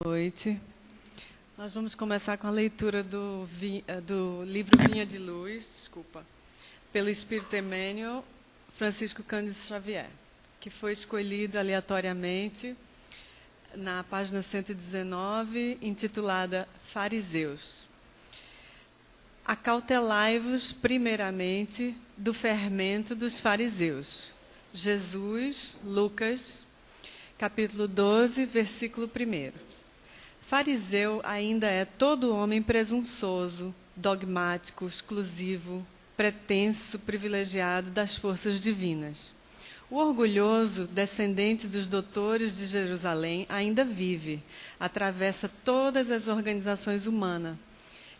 Noite. Nós vamos começar com a leitura do livro Vinha de Luz, pelo Espírito Emmanuel Francisco Cândido Xavier, que foi escolhido aleatoriamente na página 119, intitulada Fariseus. Acautelai-vos primeiramente do fermento dos fariseus. Jesus, Lucas, capítulo 12, versículo 1. Fariseu ainda é todo homem presunçoso, dogmático, exclusivo, pretenso, privilegiado das forças divinas. O orgulhoso, descendente dos doutores de Jerusalém, ainda vive, atravessa todas as organizações humanas,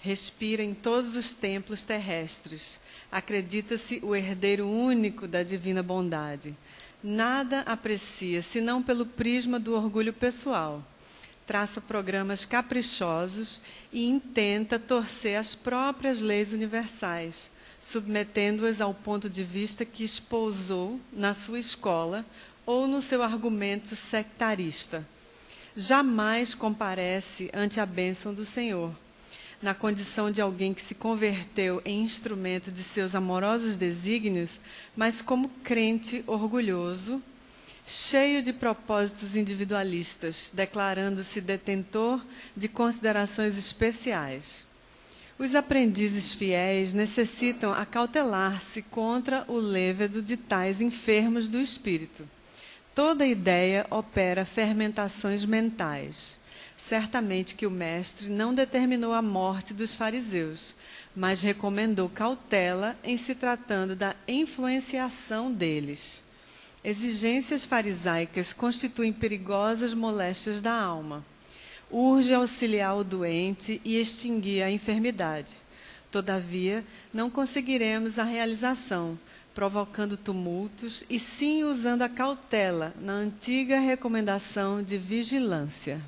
respira em todos os templos terrestres, acredita-se o herdeiro único da divina bondade. Nada aprecia, senão pelo prisma do orgulho pessoal. Traça programas caprichosos e intenta torcer as próprias leis universais, submetendo-as ao ponto de vista que espousou na sua escola ou no seu argumento sectarista. Jamais comparece ante a bênção do Senhor, na condição de alguém que se converteu em instrumento de seus amorosos desígnios, mas como crente orgulhoso, cheio de propósitos individualistas, declarando-se detentor de considerações especiais. Os aprendizes fiéis necessitam acautelar-se contra o levedo de tais enfermos do espírito. Toda ideia opera fermentações mentais. Certamente que o mestre não determinou a morte dos fariseus, mas recomendou cautela em se tratando da influenciação deles. Exigências farisaicas constituem perigosas moléstias da alma. Urge auxiliar o doente e extinguir a enfermidade. Todavia, não conseguiremos a realização, provocando tumultos, e sim usando a cautela na antiga recomendação de vigilância.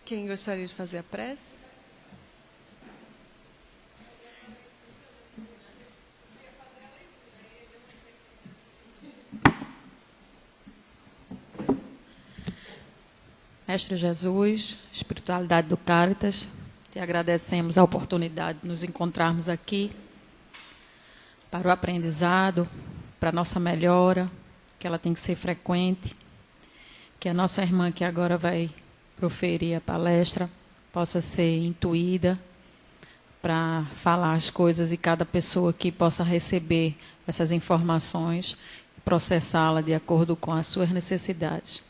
Quem gostaria de fazer a prece? Mestre Jesus, espiritualidade do Cáritas, te agradecemos a oportunidade de nos encontrarmos aqui para o aprendizado, para a nossa melhora, que ela tem que ser frequente, que a nossa irmã que agora vai proferir a palestra possa ser intuída para falar as coisas e cada pessoa que possa receber essas informações e processá-la de acordo com as suas necessidades.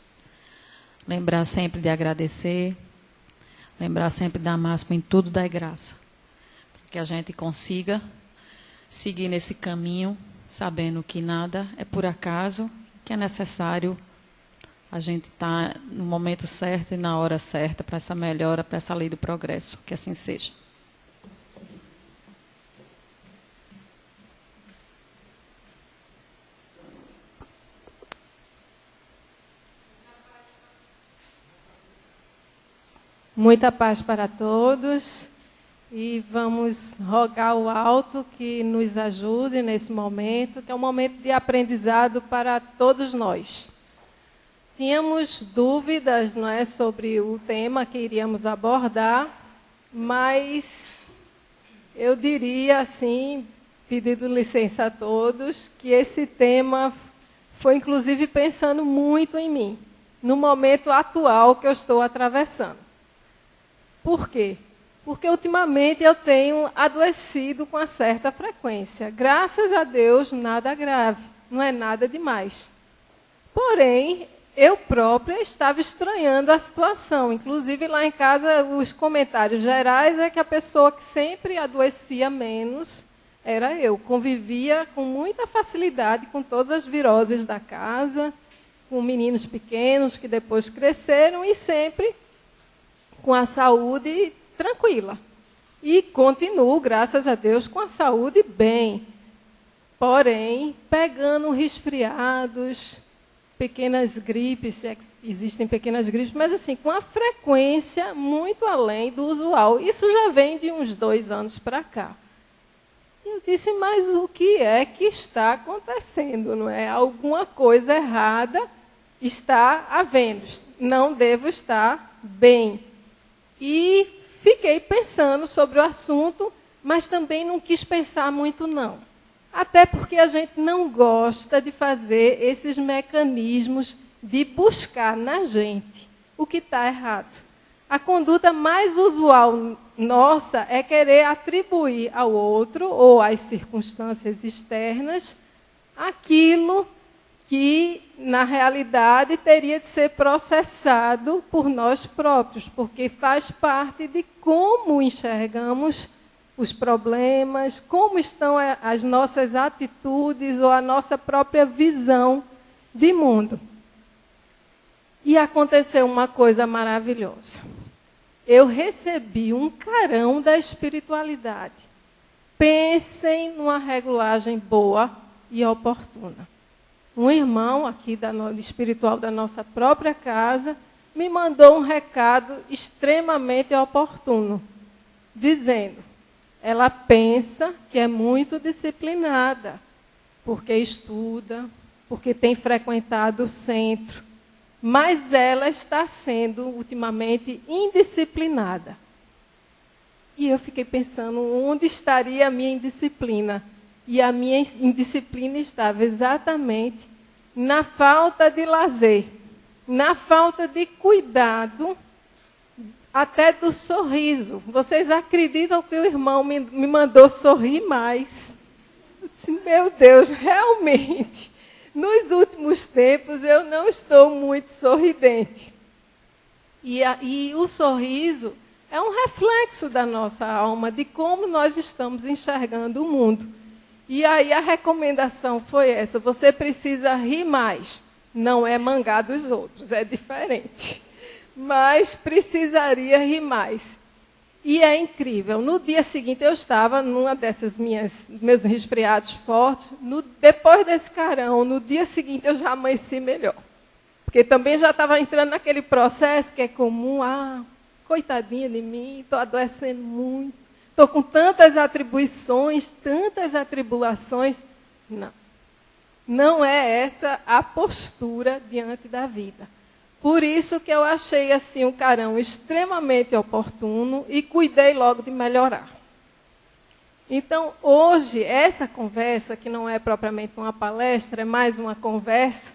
Lembrar sempre de agradecer, lembrar sempre da máxima em tudo dar graça, para que a gente consiga seguir nesse caminho, sabendo que nada é por acaso, que é necessário a gente estar no momento certo e na hora certa para essa melhora, para essa lei do progresso, que assim seja. Muita paz para todos e vamos rogar ao alto que nos ajude nesse momento, que é um momento de aprendizado para todos nós. Tínhamos dúvidas, não é, sobre o tema que iríamos abordar, mas eu diria assim, pedindo licença a todos, que esse tema foi inclusive pensando muito em mim, no momento atual que eu estou atravessando. Por quê? Porque ultimamente eu tenho adoecido com uma certa frequência. Graças a Deus, nada grave, não é nada demais. Porém, eu própria estava estranhando a situação. Inclusive, lá em casa, os comentários gerais é que a pessoa que sempre adoecia menos era eu. Convivia com muita facilidade com todas as viroses da casa, com meninos pequenos que depois cresceram e sempre com a saúde tranquila. E continuo, graças a Deus, com a saúde bem. Porém, pegando resfriados, pequenas gripes, se é que existem pequenas gripes, mas assim, com a frequência muito além do usual. Isso já vem de uns 2 anos para cá. Eu disse, mas o que é que está acontecendo? Não é alguma coisa errada estar havendo, não devo estar bem. E fiquei pensando sobre o assunto, mas também não quis pensar muito, não. Até porque a gente não gosta de fazer esses mecanismos de buscar na gente o que está errado. A conduta mais usual nossa é querer atribuir ao outro ou às circunstâncias externas aquilo que, na realidade, teria de ser processado por nós próprios, porque faz parte de como enxergamos os problemas, como estão as nossas atitudes ou a nossa própria visão de mundo. E aconteceu uma coisa maravilhosa. Eu recebi um carão da espiritualidade. Pensem numa regulagem boa e oportuna. Um irmão aqui espiritual da nossa própria casa me mandou um recado extremamente oportuno, dizendo: ela pensa que é muito disciplinada, porque estuda, porque tem frequentado o centro, mas ela está sendo, ultimamente, indisciplinada. E eu fiquei pensando, onde estaria a minha indisciplina? E a minha indisciplina estava exatamente na falta de lazer, na falta de cuidado, até do sorriso. Vocês acreditam que o irmão me mandou sorrir mais? Eu disse, meu Deus, realmente, nos últimos tempos eu não estou muito sorridente. E o sorriso é um reflexo da nossa alma, de como nós estamos enxergando o mundo. E aí a recomendação foi essa: você precisa rir mais. Não é mangar dos outros, é diferente. Mas precisaria rir mais. E é incrível. No dia seguinte, eu estava numa dessas meus resfriados fortes. Depois desse carão, no dia seguinte, eu já amanheci melhor. Porque também já estava entrando naquele processo que é comum. Coitadinha de mim, estou adoecendo muito. Estou com tantas atribuições, tantas atribulações. Não. Não é essa a postura diante da vida. Por isso que eu achei assim um carão extremamente oportuno e cuidei logo de melhorar. Então, hoje, essa conversa, que não é propriamente uma palestra, é mais uma conversa,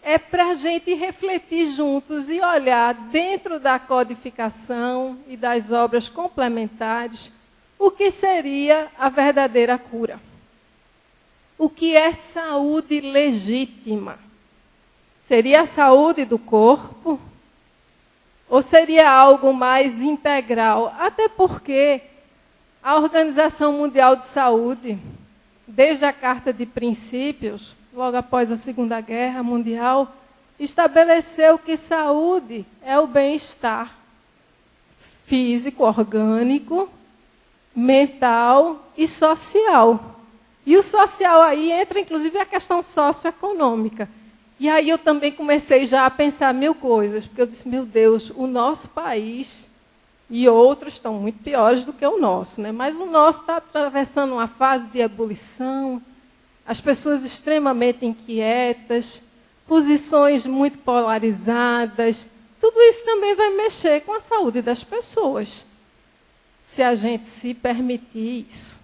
é para a gente refletir juntos e olhar dentro da codificação e das obras complementares o que seria a verdadeira cura. O que é saúde legítima? Seria a saúde do corpo? Ou seria algo mais integral? Até porque a Organização Mundial de Saúde, desde a Carta de Princípios, logo após a Segunda Guerra Mundial, estabeleceu que saúde é o bem-estar físico, orgânico, mental e social. E o social aí entra, inclusive, a questão socioeconômica. E aí eu também comecei já a pensar mil coisas, porque eu disse, meu Deus, o nosso país e outros estão muito piores do que o nosso, né? Mas o nosso está atravessando uma fase de ebulição, as pessoas extremamente inquietas, posições muito polarizadas. Tudo isso também vai mexer com a saúde das pessoas, se a gente se permitir isso.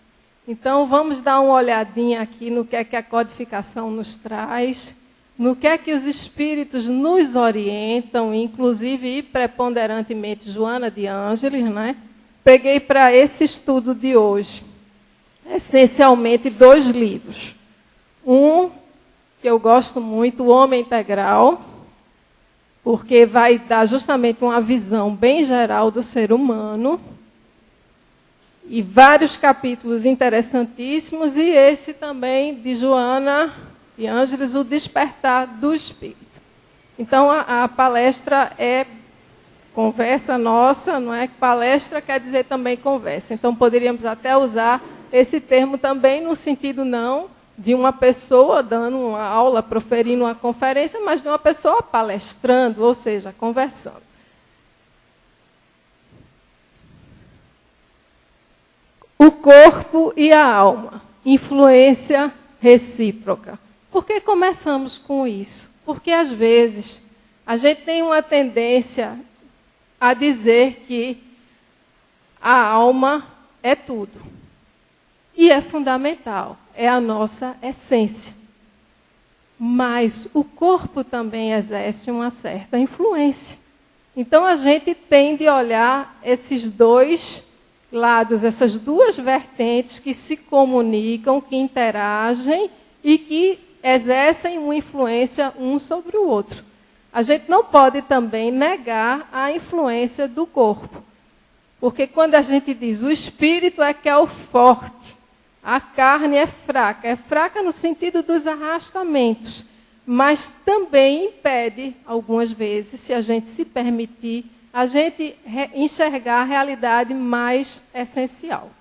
Então, vamos dar uma olhadinha aqui no que é que a codificação nos traz, no que é que os espíritos nos orientam, inclusive e preponderantemente Joana de Ângeles, né? Peguei para esse estudo de hoje, essencialmente, 2 livros. Um, que eu gosto muito, O Homem Integral, porque vai dar justamente uma visão bem geral do ser humano, e vários capítulos interessantíssimos, e esse também de Joana de Ângeles, O Despertar do Espírito. Então, a palestra é conversa nossa, não é? Palestra quer dizer também conversa. Então, poderíamos até usar esse termo também no sentido não de uma pessoa dando uma aula, proferindo uma conferência, mas de uma pessoa palestrando, ou seja, conversando. O corpo e a alma, influência recíproca. Por que começamos com isso? Porque, às vezes, a gente tem uma tendência a dizer que a alma é tudo. E é fundamental, é a nossa essência. Mas o corpo também exerce uma certa influência. Então, a gente tende a olhar esses dois lados, essas duas vertentes que se comunicam, que interagem e que exercem uma influência um sobre o outro. A gente não pode também negar a influência do corpo. Porque quando a gente diz o espírito é que é o forte, a carne é fraca no sentido dos arrastamentos, mas também impede, algumas vezes, se a gente se permitir, a gente enxergar a realidade mais essencial.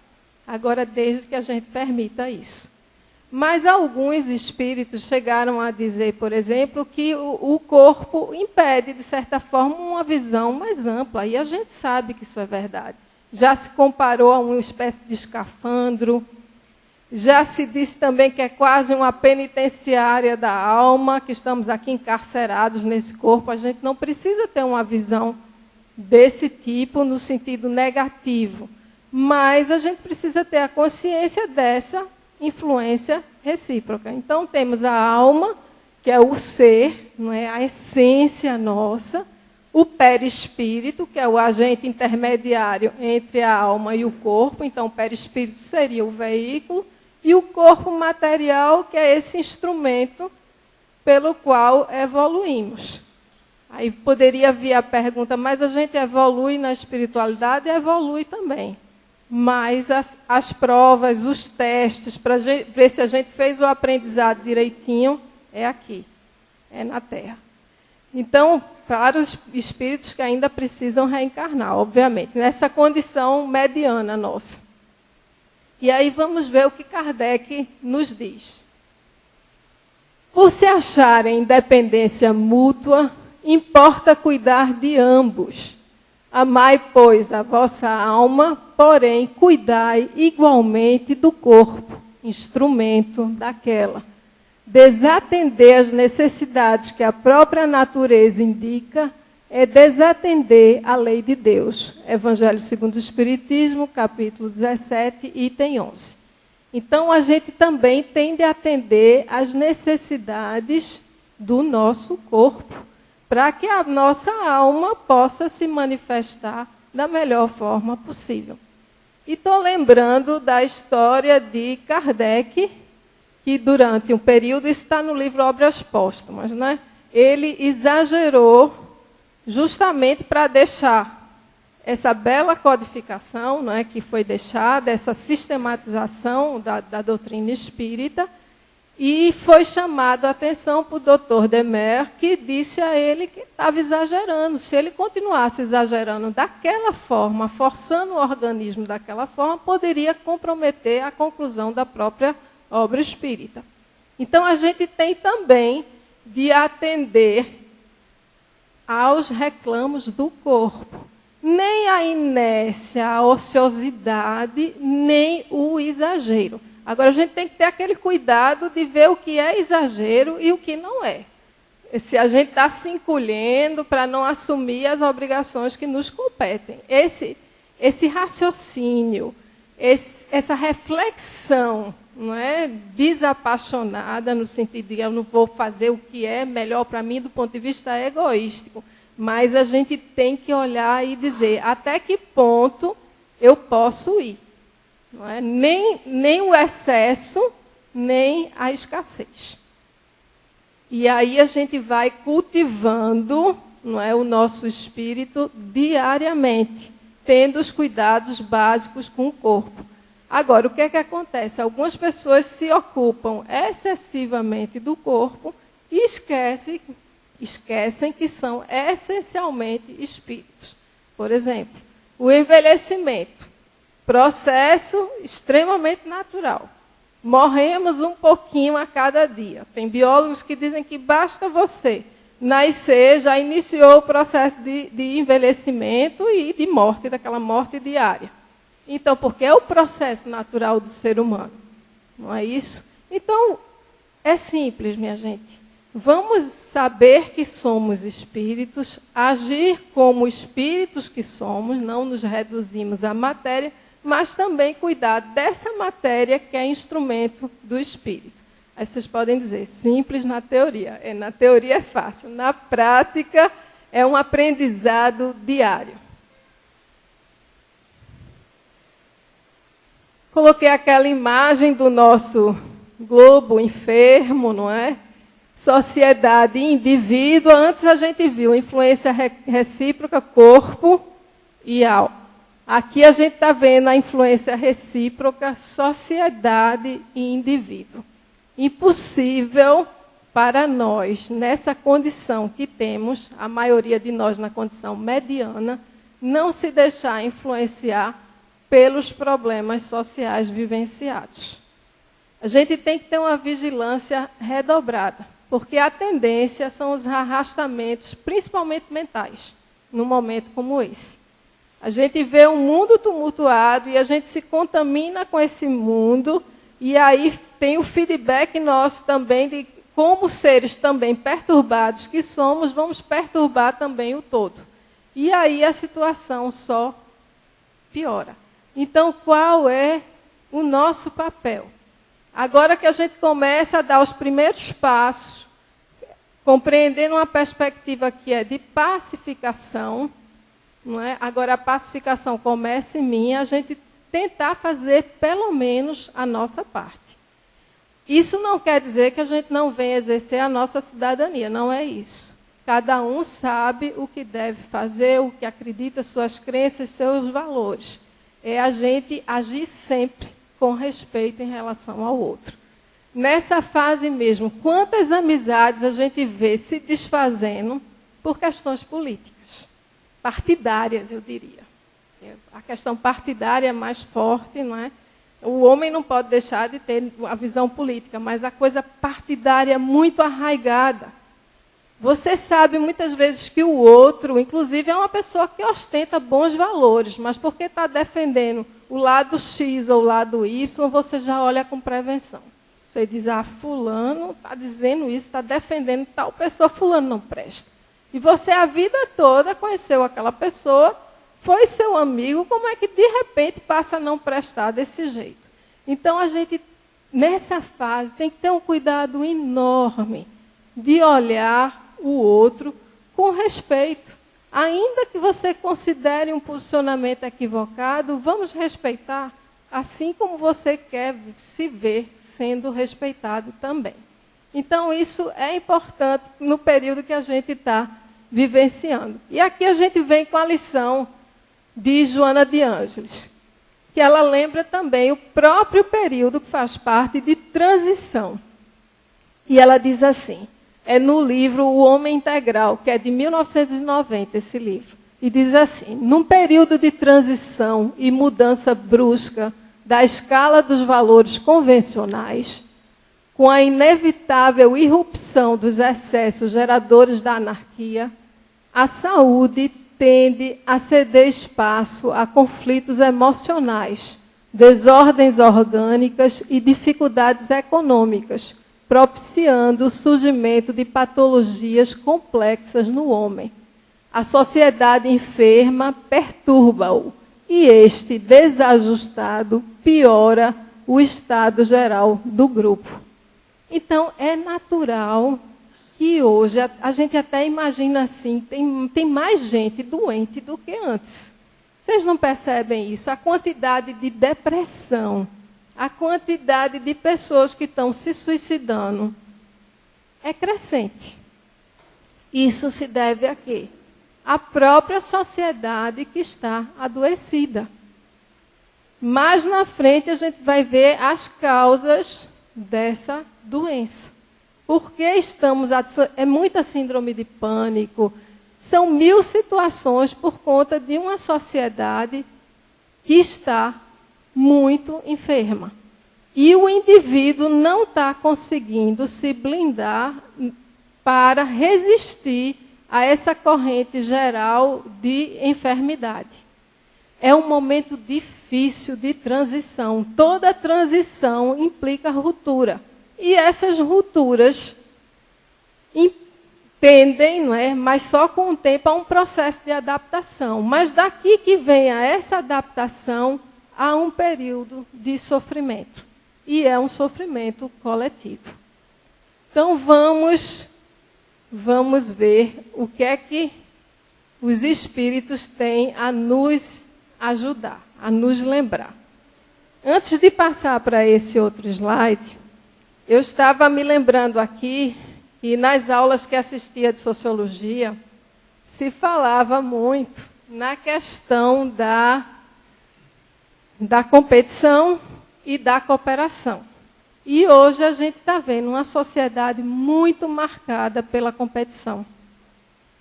Agora, desde que a gente permita isso. Mas alguns espíritos chegaram a dizer, por exemplo, que o corpo impede, de certa forma, uma visão mais ampla. E a gente sabe que isso é verdade. Já se comparou a uma espécie de escafandro. Já se disse também que é quase uma penitenciária da alma, que estamos aqui encarcerados nesse corpo. A gente não precisa ter uma visão desse tipo no sentido negativo. Mas a gente precisa ter a consciência dessa influência recíproca. Então, temos a alma, que é o ser, não é? A essência nossa, o perispírito, que é o agente intermediário entre a alma e o corpo. Então, o perispírito seria o veículo, e o corpo material, que é esse instrumento pelo qual evoluímos. Aí poderia vir a pergunta, mas a gente evolui na espiritualidade? Evolui também. Mas as provas, os testes, para ver se a gente fez o aprendizado direitinho, é aqui, é na Terra. Então, para os espíritos que ainda precisam reencarnar, obviamente, nessa condição mediana nossa. E aí vamos ver o que Kardec nos diz. Por se acharem em dependência mútua, importa cuidar de ambos. Amai, pois, a vossa alma, porém, cuidai igualmente do corpo, instrumento daquela. Desatender as necessidades que a própria natureza indica é desatender a lei de Deus. Evangelho segundo o Espiritismo, capítulo 17, item 11. Então, a gente também tem de atender às necessidades do nosso corpo, para que a nossa alma possa se manifestar da melhor forma possível. E estou lembrando da história de Kardec, que durante um período, isso está no livro Obras Póstumas, né? Ele exagerou justamente para deixar essa bela codificação, né, que foi deixada, essa sistematização da doutrina espírita, e foi chamado a atenção para o Dr. Demer, que disse a ele que estava exagerando. Se ele continuasse exagerando daquela forma, forçando o organismo daquela forma, poderia comprometer a conclusão da própria obra espírita. Então, a gente tem também de atender aos reclamos do corpo. Nem a inércia, a ociosidade, nem o exagero. Agora, a gente tem que ter aquele cuidado de ver o que é exagero e o que não é. Se a gente está se encolhendo para não assumir as obrigações que nos competem. Esse raciocínio, essa reflexão, não é, desapaixonada, no sentido de eu não vou fazer o que é melhor para mim do ponto de vista egoístico. Mas a gente tem que olhar e dizer até que ponto eu posso ir. Não é? Nem o excesso, nem a escassez. E aí a gente vai cultivando, não é, o nosso espírito diariamente, tendo os cuidados básicos com o corpo. Agora, o que é que acontece? Algumas pessoas se ocupam excessivamente do corpo e esquecem que são essencialmente espíritos. Por exemplo, o envelhecimento. Processo extremamente natural. Morremos um pouquinho a cada dia. Tem biólogos que dizem que basta você nascer, já iniciou o processo de envelhecimento e de morte, daquela morte diária. Então, porque é o processo natural do ser humano. Não é isso? Então, é simples, minha gente. Vamos saber que somos espíritos, agir como espíritos que somos, não nos reduzimos à matéria, mas também cuidar dessa matéria que é instrumento do espírito. Aí vocês podem dizer, simples na teoria. Na teoria é fácil, na prática é um aprendizado diário. Coloquei aquela imagem do nosso globo enfermo, não é? Sociedade e indivíduo. Antes a gente viu influência recíproca, corpo e alma. Aqui a gente está vendo a influência recíproca, sociedade e indivíduo. Impossível para nós, nessa condição que temos, a maioria de nós na condição mediana, não se deixar influenciar pelos problemas sociais vivenciados. A gente tem que ter uma vigilância redobrada, porque a tendência são os arrastamentos, principalmente mentais, num momento como esse. A gente vê um mundo tumultuado e a gente se contamina com esse mundo, e aí tem o feedback nosso também de como seres também perturbados que somos, vamos perturbar também o todo. E aí a situação só piora. Então, qual é o nosso papel? Agora que a gente começa a dar os primeiros passos, compreendendo uma perspectiva que é de pacificação, não é? Agora a pacificação começa em mim, a gente tentar fazer pelo menos a nossa parte. Isso não quer dizer que a gente não venha exercer a nossa cidadania, não é isso. Cada um sabe o que deve fazer, o que acredita, suas crenças, seus valores. É a gente agir sempre com respeito em relação ao outro. Nessa fase mesmo, quantas amizades a gente vê se desfazendo por questões políticas, partidárias, eu diria. A questão partidária é mais forte, não é? O homem não pode deixar de ter a visão política, mas a coisa partidária é muito arraigada. Você sabe muitas vezes que o outro, inclusive, é uma pessoa que ostenta bons valores, mas porque está defendendo o lado X ou o lado Y, você já olha com prevenção. Você diz, fulano está dizendo isso, está defendendo tal pessoa, fulano não presta. E você a vida toda conheceu aquela pessoa, foi seu amigo, como é que de repente passa a não prestar desse jeito? Então a gente, nessa fase, tem que ter um cuidado enorme de olhar o outro com respeito. Ainda que você considere um posicionamento equivocado, vamos respeitar, assim como você quer se ver sendo respeitado também. Então, isso é importante no período que a gente está vivenciando. E aqui a gente vem com a lição de Joana de Ângeles, que ela lembra também o próprio período que faz parte de transição. E ela diz assim, é no livro O Homem Integral, que é de 1990, esse livro. E diz assim, num período de transição e mudança brusca da escala dos valores convencionais, com a inevitável irrupção dos excessos geradores da anarquia, a saúde tende a ceder espaço a conflitos emocionais, desordens orgânicas e dificuldades econômicas, propiciando o surgimento de patologias complexas no homem. A sociedade enferma perturba-o e este, desajustado, piora o estado geral do grupo. Então, é natural que hoje, a gente até imagina assim, tem mais gente doente do que antes. Vocês não percebem isso? A quantidade de depressão, a quantidade de pessoas que estão se suicidando é crescente. Isso se deve a quê? A própria sociedade que está adoecida. Mais na frente a gente vai ver as causas dessa doença. Porque é muita síndrome de pânico, são 1000 situações por conta de uma sociedade que está muito enferma. E o indivíduo não está conseguindo se blindar para resistir a essa corrente geral de enfermidade. É um momento difícil de transição. Toda transição implica ruptura. E essas rupturas entendem, não é? Mas só com o tempo há um processo de adaptação. Mas daqui que venha essa adaptação, há um período de sofrimento. E é um sofrimento coletivo. Então vamos ver o que é que os espíritos têm a nos ajudar, a nos lembrar. Antes de passar para esse outro slide, eu estava me lembrando aqui que nas aulas que assistia de Sociologia, se falava muito na questão da competição e da cooperação. E hoje a gente está vendo uma sociedade muito marcada pela competição.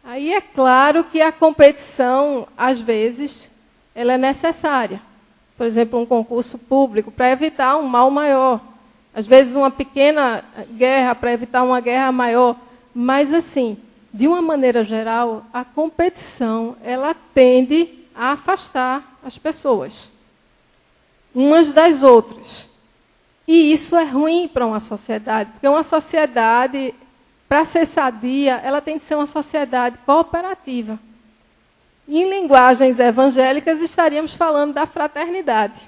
Aí é claro que a competição, às vezes, ela é necessária. Por exemplo, um concurso público para evitar um mal maior. Às vezes uma pequena guerra para evitar uma guerra maior. Mas, assim, de uma maneira geral, a competição ela tende a afastar as pessoas umas das outras. E isso é ruim para uma sociedade, porque uma sociedade, para ser sadia, ela tem que ser uma sociedade cooperativa. Em linguagens evangélicas, estaríamos falando da fraternidade,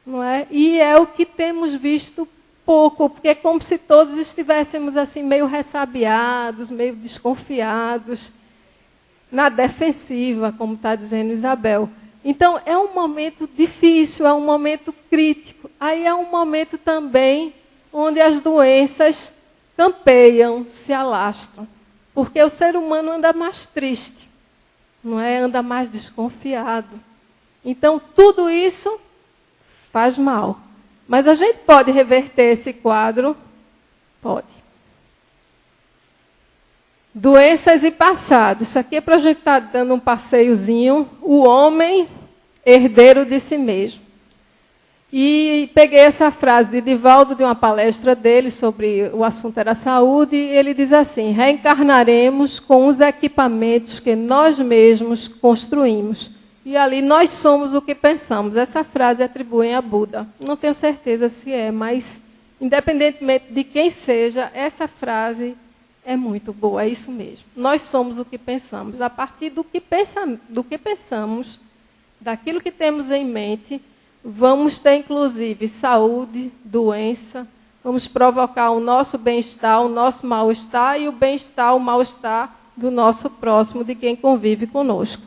não é? E é o que temos visto pouco, porque é como se todos estivéssemos assim meio ressabiados, meio desconfiados, na defensiva, como está dizendo Isabel. Então, é um momento difícil, é um momento crítico. Aí é um momento também onde as doenças campeiam, se alastram. Porque o ser humano anda mais triste, não é? Anda mais desconfiado. Então, tudo isso faz mal. Mas a gente pode reverter esse quadro? Pode. Doenças e passado. Isso aqui é para a gente estar dando um passeiozinho. O homem, herdeiro de si mesmo. E peguei essa frase de Divaldo, de uma palestra dele, sobre o assunto era saúde, e ele diz assim: reencarnaremos com os equipamentos que nós mesmos construímos. E ali nós somos o que pensamos. Essa frase atribuem a Buda. Não tenho certeza se é, mas independentemente de quem seja, essa frase é muito boa, é isso mesmo. Nós somos o que pensamos. A partir do que pensamos, daquilo que temos em mente, vamos ter, inclusive, saúde, doença, vamos provocar o nosso bem-estar, o nosso mal-estar e o bem-estar, o mal-estar do nosso próximo, de quem convive conosco.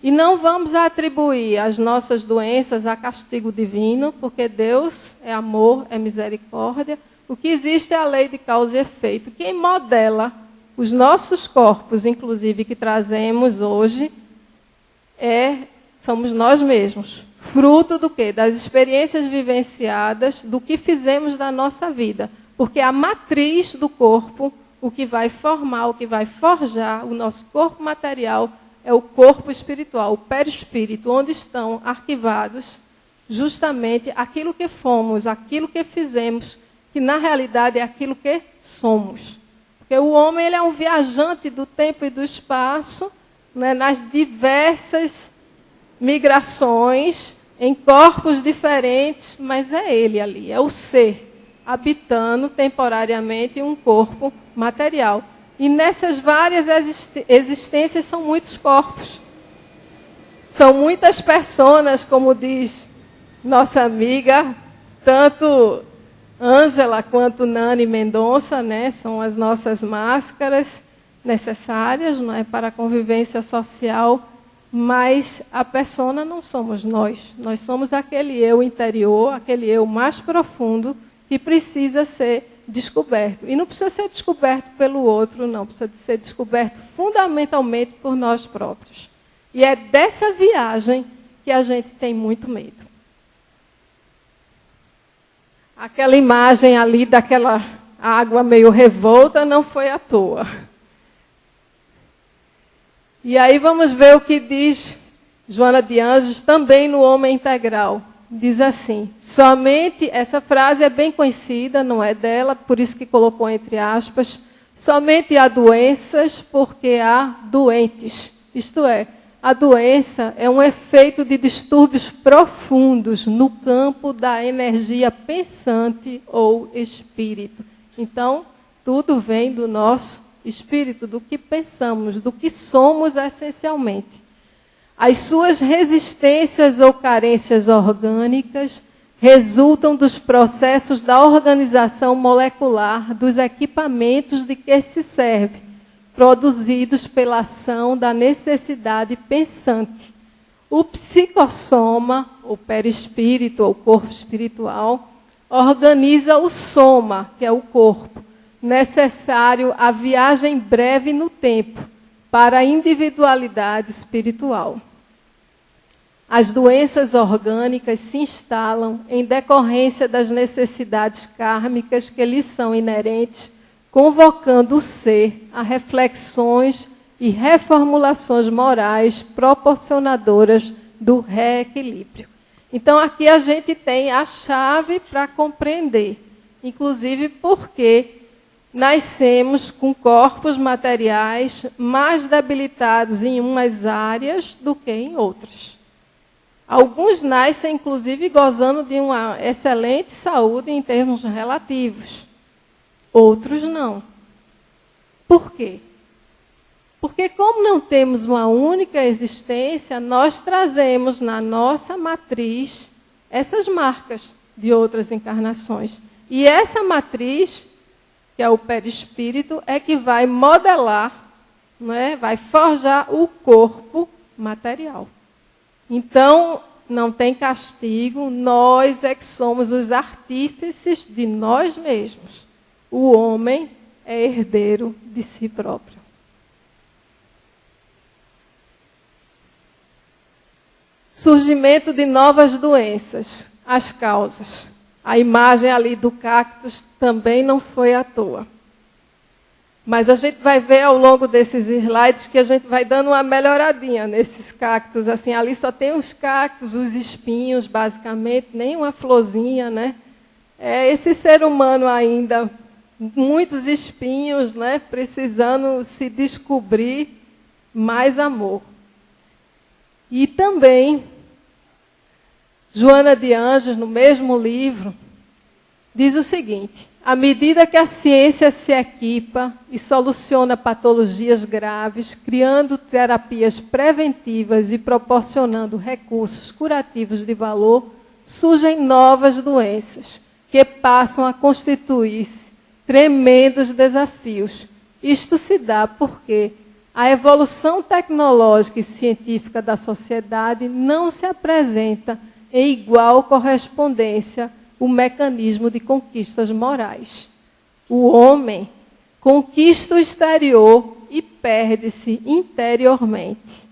E não vamos atribuir as nossas doenças a castigo divino, porque Deus é amor, é misericórdia. O que existe é a lei de causa e efeito. Quem modela os nossos corpos, inclusive, que trazemos hoje, somos nós mesmos. Fruto do quê? Das experiências vivenciadas, do que fizemos da nossa vida. Porque a matriz do corpo, o que vai formar, o que vai forjar o nosso corpo material, é o corpo espiritual, o perispírito, onde estão arquivados justamente aquilo que fomos, aquilo que fizemos, que na realidade é aquilo que somos. Porque o homem ele é um viajante do tempo e do espaço, né, nas diversas migrações, em corpos diferentes, mas é ele ali, é o ser, habitando temporariamente em um corpo material. E nessas várias existências são muitos corpos. São muitas personas, como diz nossa amiga, tanto Ângela quanto Nani Mendonça, né, são as nossas máscaras necessárias, não é, para a convivência social, mas a persona não somos nós. Nós somos aquele eu interior, aquele eu mais profundo que precisa ser descoberto. E não precisa ser descoberto pelo outro, não. Precisa ser descoberto fundamentalmente por nós próprios. E é dessa viagem que a gente tem muito medo. Aquela imagem ali daquela água meio revolta não foi à toa. E aí vamos ver o que diz Joana de Anjos, também no Homem Integral. Diz assim, somente, essa frase é bem conhecida, não é dela, por isso que colocou entre aspas, somente há doenças porque há doentes. Isto é, a doença é um efeito de distúrbios profundos no campo da energia pensante ou espírito. Então, tudo vem do nosso espírito, do que pensamos, do que somos essencialmente. As suas resistências ou carências orgânicas resultam dos processos da organização molecular dos equipamentos de que se serve, produzidos pela ação da necessidade pensante. O psicossoma, o perispírito, ou corpo espiritual, organiza o soma, que é o corpo, necessário à viagem breve no tempo, para a individualidade espiritual. As doenças orgânicas se instalam em decorrência das necessidades kármicas que lhes são inerentes, convocando o ser a reflexões e reformulações morais proporcionadoras do reequilíbrio. Então, aqui a gente tem a chave para compreender, inclusive porque nascemos com corpos materiais mais debilitados em umas áreas do que em outras. Alguns nascem, inclusive, gozando de uma excelente saúde em termos relativos. Outros não. Por quê? Porque como não temos uma única existência, nós trazemos na nossa matriz essas marcas de outras encarnações. E essa matriz, que é o perispírito, é que vai modelar, né, vai forjar o corpo material. Então, não tem castigo, nós é que somos os artífices de nós mesmos. O homem é herdeiro de si próprio. Surgimento de novas doenças, as causas. A imagem ali do cactus também não foi à toa. Mas a gente vai ver ao longo desses slides que a gente vai dando uma melhoradinha nesses cactos. Assim, ali só tem os cactos, os espinhos, basicamente, nem uma florzinha, né? É esse ser humano ainda, muitos espinhos, né? Precisando se descobrir mais amor. E também, Joana de Anjos, no mesmo livro, diz o seguinte: à medida que a ciência se equipa e soluciona patologias graves, criando terapias preventivas e proporcionando recursos curativos de valor, surgem novas doenças que passam a constituir-se tremendos desafios. Isto se dá porque a evolução tecnológica e científica da sociedade não se apresenta em igual correspondência o mecanismo de conquistas morais. O homem conquista o exterior e perde-se interiormente.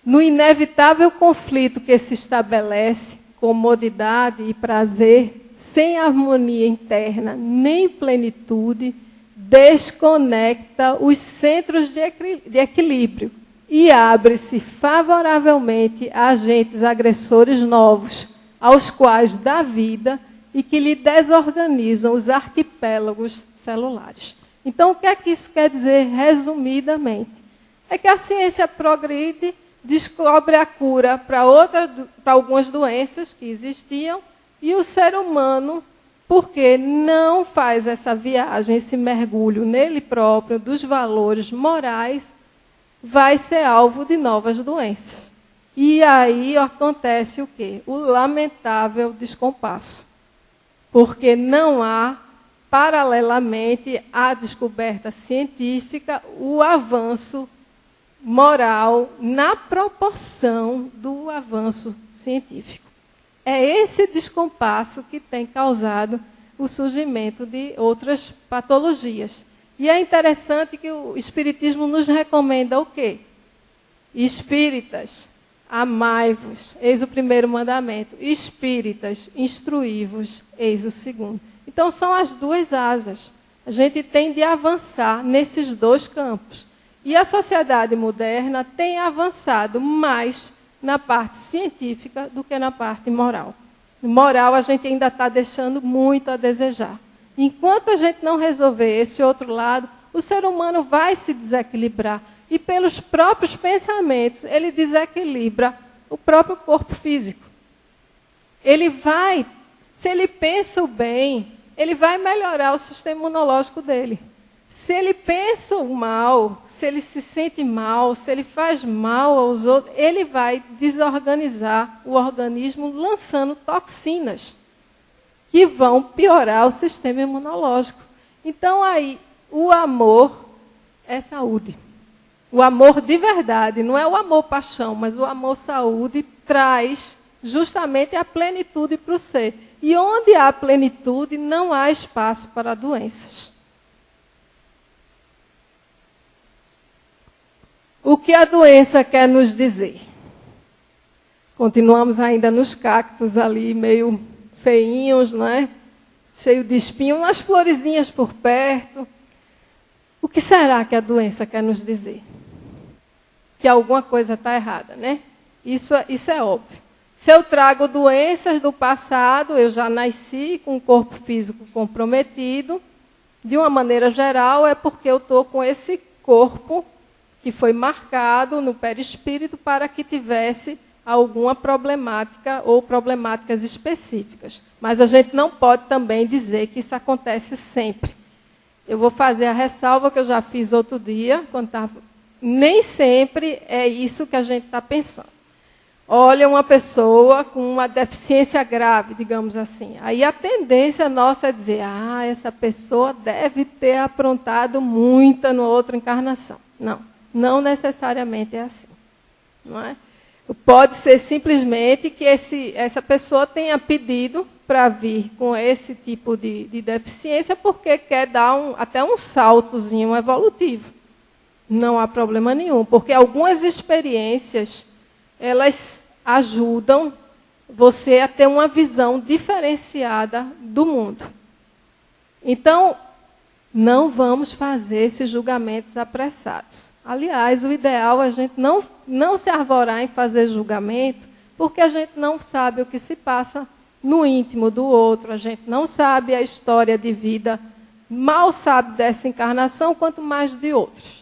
No inevitável conflito que se estabelece, comodidade e prazer, sem harmonia interna nem plenitude, desconecta os centros de equilíbrio e abre-se favoravelmente a agentes agressores novos, aos quais dá vida e que lhe desorganizam os arquipélagos celulares. Então, o que é que isso quer dizer, resumidamente? É que a ciência progride, descobre a cura para algumas doenças que existiam, e o ser humano, porque não faz essa viagem, esse mergulho nele próprio, dos valores morais, vai ser alvo de novas doenças. E aí acontece o quê? O lamentável descompasso. Porque não há, paralelamente à descoberta científica, o avanço moral na proporção do avanço científico. É esse descompasso que tem causado o surgimento de outras patologias. E é interessante que o Espiritismo nos recomenda o quê? Espíritas, amai-vos, eis o primeiro mandamento. Espíritas, instruí-vos, eis o segundo. Então, são as duas asas. A gente tem de avançar nesses dois campos. E a sociedade moderna tem avançado mais na parte científica do que na parte moral. Moral, a gente ainda está deixando muito a desejar. Enquanto a gente não resolver esse outro lado, o ser humano vai se desequilibrar. E pelos próprios pensamentos, ele desequilibra o próprio corpo físico. Ele vai, se ele pensa o bem, ele vai melhorar o sistema imunológico dele. Se ele pensa o mal, se ele se sente mal, se ele faz mal aos outros, ele vai desorganizar o organismo lançando toxinas que vão piorar o sistema imunológico. Então, aí, o amor é saúde. O amor de verdade, não é o amor-paixão, mas o amor-saúde traz justamente a plenitude para o ser. E onde há plenitude, não há espaço para doenças. O que a doença quer nos dizer? Continuamos ainda nos cactos ali, meio feinhos, né? Cheio de espinho, nas florezinhas por perto. O que será que a doença quer nos dizer? Que alguma coisa está errada, né? Isso é óbvio. Se eu trago doenças do passado, eu já nasci com um corpo físico comprometido, de uma maneira geral, é porque eu estou com esse corpo que foi marcado no perispírito para que tivesse alguma problemática ou problemáticas específicas. Mas a gente não pode também dizer que isso acontece sempre. Eu vou fazer a ressalva que eu já fiz outro dia, nem sempre é isso que a gente está pensando. Olha uma pessoa com uma deficiência grave, digamos assim. Aí a tendência nossa é dizer, essa pessoa deve ter aprontado muita na outra encarnação. Não necessariamente é assim. Não é? Pode ser simplesmente que essa pessoa tenha pedido para vir com esse tipo de deficiência porque quer dar até um saltozinho evolutivo. Não há problema nenhum, porque algumas experiências, elas ajudam você a ter uma visão diferenciada do mundo. Então, não vamos fazer esses julgamentos apressados. Aliás, o ideal é a gente não se arvorar em fazer julgamento, porque a gente não sabe o que se passa no íntimo do outro, a gente não sabe a história de vida, mal sabe dessa encarnação, quanto mais de outros.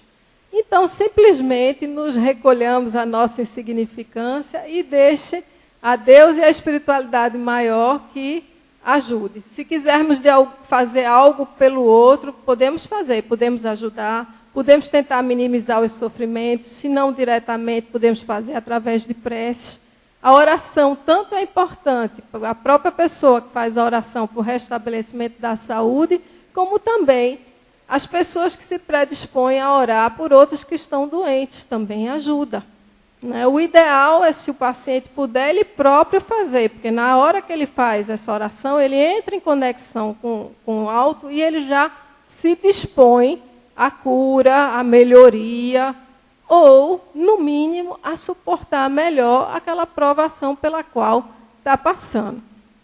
Então, simplesmente nos recolhamos a nossa insignificância e deixe a Deus e a espiritualidade maior que ajude. Se quisermos fazer algo pelo outro, podemos fazer, podemos ajudar, podemos tentar minimizar os sofrimentos, se não diretamente, podemos fazer através de preces. A oração tanto é importante para a própria pessoa que faz a oração por restabelecimento da saúde, como também as pessoas que se predispõem a orar por outros que estão doentes, também ajuda. Né? O ideal é, se o paciente puder, ele próprio fazer, porque na hora que ele faz essa oração, ele entra em conexão com o alto e ele já se dispõe à cura, à melhoria, ou, no mínimo, a suportar melhor aquela provação pela qual está passando.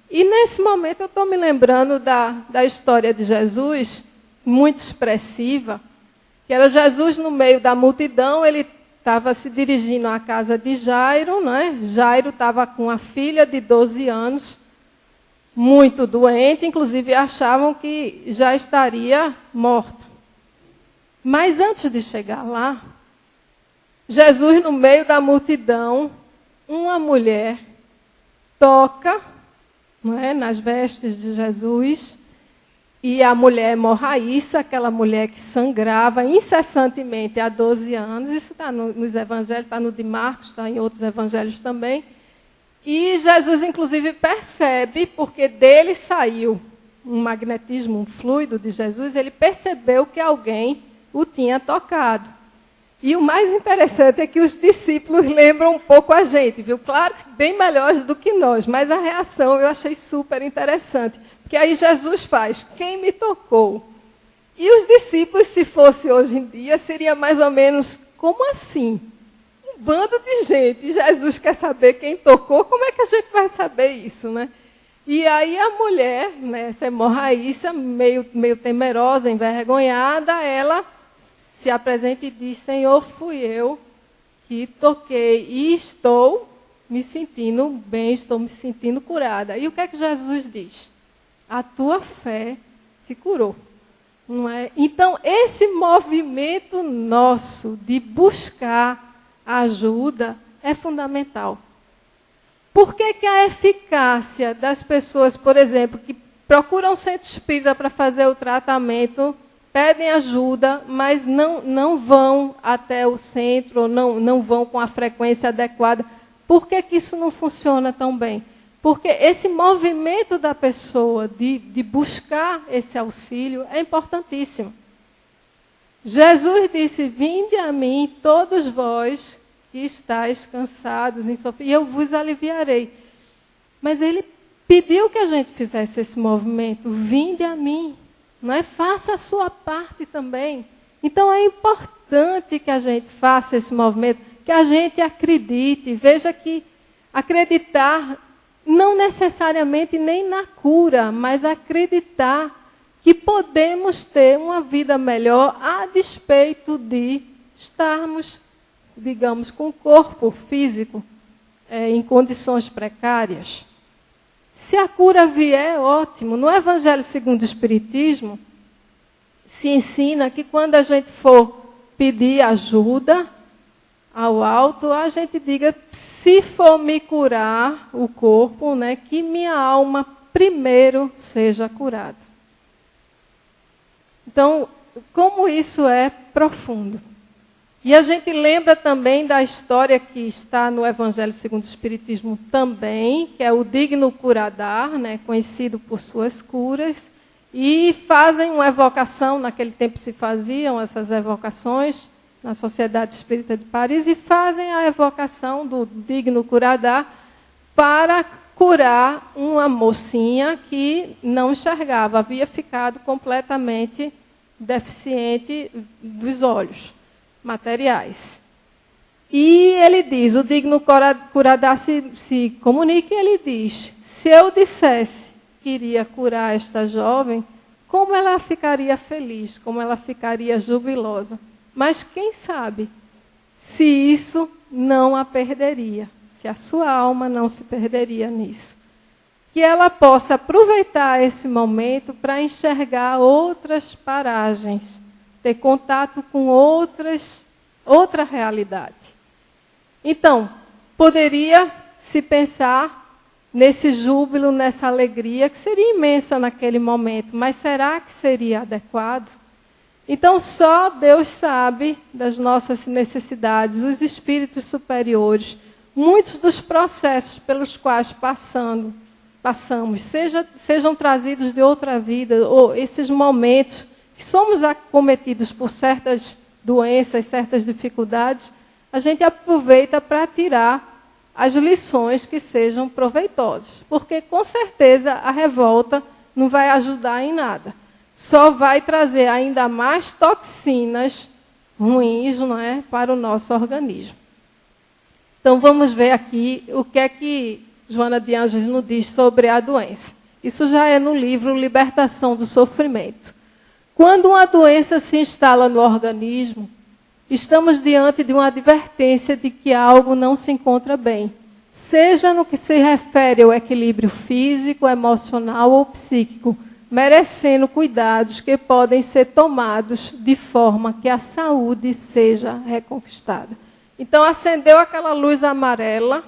E, nesse momento, eu estou me lembrando da história de Jesus, muito expressiva, que era Jesus no meio da multidão, ele estava se dirigindo à casa de Jairo, né? Jairo estava com a filha de 12 anos, muito doente, inclusive achavam que já estaria morta. Mas antes de chegar lá, Jesus, no meio da multidão, uma mulher toca, não é, nas vestes de Jesus, e a mulher hemorraíça, aquela mulher que sangrava incessantemente há 12 anos, isso está nos evangelhos, está no de Marcos, está em outros evangelhos também, e Jesus, inclusive, percebe, porque dele saiu um magnetismo, um fluido de Jesus, ele percebeu que alguém o tinha tocado. E o mais interessante é que os discípulos lembram um pouco a gente, viu? Claro, bem melhores do que nós, mas a reação eu achei super interessante. Porque aí Jesus faz, quem me tocou? E os discípulos, se fosse hoje em dia, seria mais ou menos, como assim? Um bando de gente, e Jesus quer saber quem tocou, como é que a gente vai saber isso, né? E aí a mulher, né, essa hemorraíça, meio temerosa, envergonhada, ela se apresenta e diz, Senhor, fui eu que toquei e estou me sentindo bem, estou me sentindo curada. E o que é que Jesus diz? A tua fé te curou. Não é? Então, esse movimento nosso de buscar ajuda é fundamental. Por que que a eficácia das pessoas, por exemplo, que procuram um centro espírita para fazer o tratamento pedem ajuda, mas não vão até o centro, ou não vão com a frequência adequada. Por que isso não funciona tão bem? Porque esse movimento da pessoa de buscar esse auxílio é importantíssimo. Jesus disse: vinde a mim, todos vós que estáis cansados em sofrer, e eu vos aliviarei. Mas ele pediu que a gente fizesse esse movimento: vinde a mim. Não é? Faça a sua parte também. Então é importante que a gente faça esse movimento, que a gente acredite. Veja que acreditar não necessariamente nem na cura, mas acreditar que podemos ter uma vida melhor a despeito de estarmos, digamos, com o corpo físico em condições precárias. Se a cura vier, ótimo. No Evangelho segundo o Espiritismo, se ensina que quando a gente for pedir ajuda ao alto, a gente diga: se for me curar o corpo, né, que minha alma primeiro seja curada. Então, como isso é profundo. E a gente lembra também da história que está no Evangelho segundo o Espiritismo também, que é o digno curador, né, conhecido por suas curas, e fazem uma evocação, naquele tempo se faziam essas evocações, na Sociedade Espírita de Paris, e fazem a evocação do digno curador para curar uma mocinha que não enxergava, havia ficado completamente deficiente dos olhos materiais. E ele diz, o digno curador se comunica e ele diz: se eu dissesse que iria curar esta jovem, como ela ficaria feliz, como ela ficaria jubilosa. Mas quem sabe se isso não a perderia, se a sua alma não se perderia nisso. Que ela possa aproveitar esse momento para enxergar outras paragens, ter contato com outra realidade. Então, poderia se pensar nesse júbilo, nessa alegria, que seria imensa naquele momento, mas será que seria adequado? Então, só Deus sabe das nossas necessidades, os espíritos superiores, muitos dos processos pelos quais passamos, sejam trazidos de outra vida, ou esses momentos que somos acometidos por certas doenças, certas dificuldades, a gente aproveita para tirar as lições que sejam proveitosas. Porque, com certeza, a revolta não vai ajudar em nada. Só vai trazer ainda mais toxinas ruins, não é, para o nosso organismo. Então, vamos ver aqui o que é que Joana de Ângeles nos diz sobre a doença. Isso já é no livro Libertação do Sofrimento. Quando uma doença se instala no organismo, estamos diante de uma advertência de que algo não se encontra bem, seja no que se refere ao equilíbrio físico, emocional ou psíquico, merecendo cuidados que podem ser tomados de forma que a saúde seja reconquistada. Então, acendeu aquela luz amarela,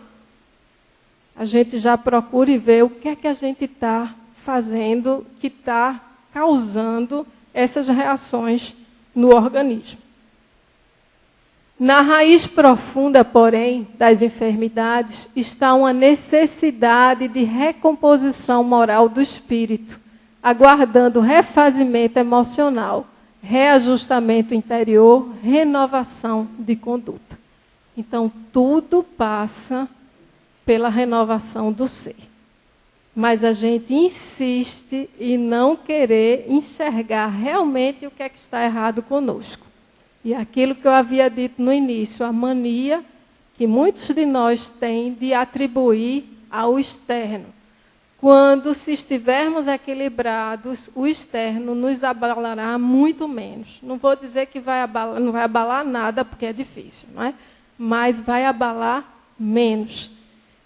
a gente já procura e vê o que é que a gente está fazendo que está causando essas reações no organismo. Na raiz profunda, porém, das enfermidades, está uma necessidade de recomposição moral do espírito, aguardando refazimento emocional, reajustamento interior, renovação de conduta. Então, tudo passa pela renovação do ser. Mas a gente insiste em não querer enxergar realmente o que é que está errado conosco. E aquilo que eu havia dito no início, a mania que muitos de nós têm de atribuir ao externo. Quando, se estivermos equilibrados, o externo nos abalará muito menos. Não vou dizer que não vai abalar nada, porque é difícil, não é? Mas vai abalar menos.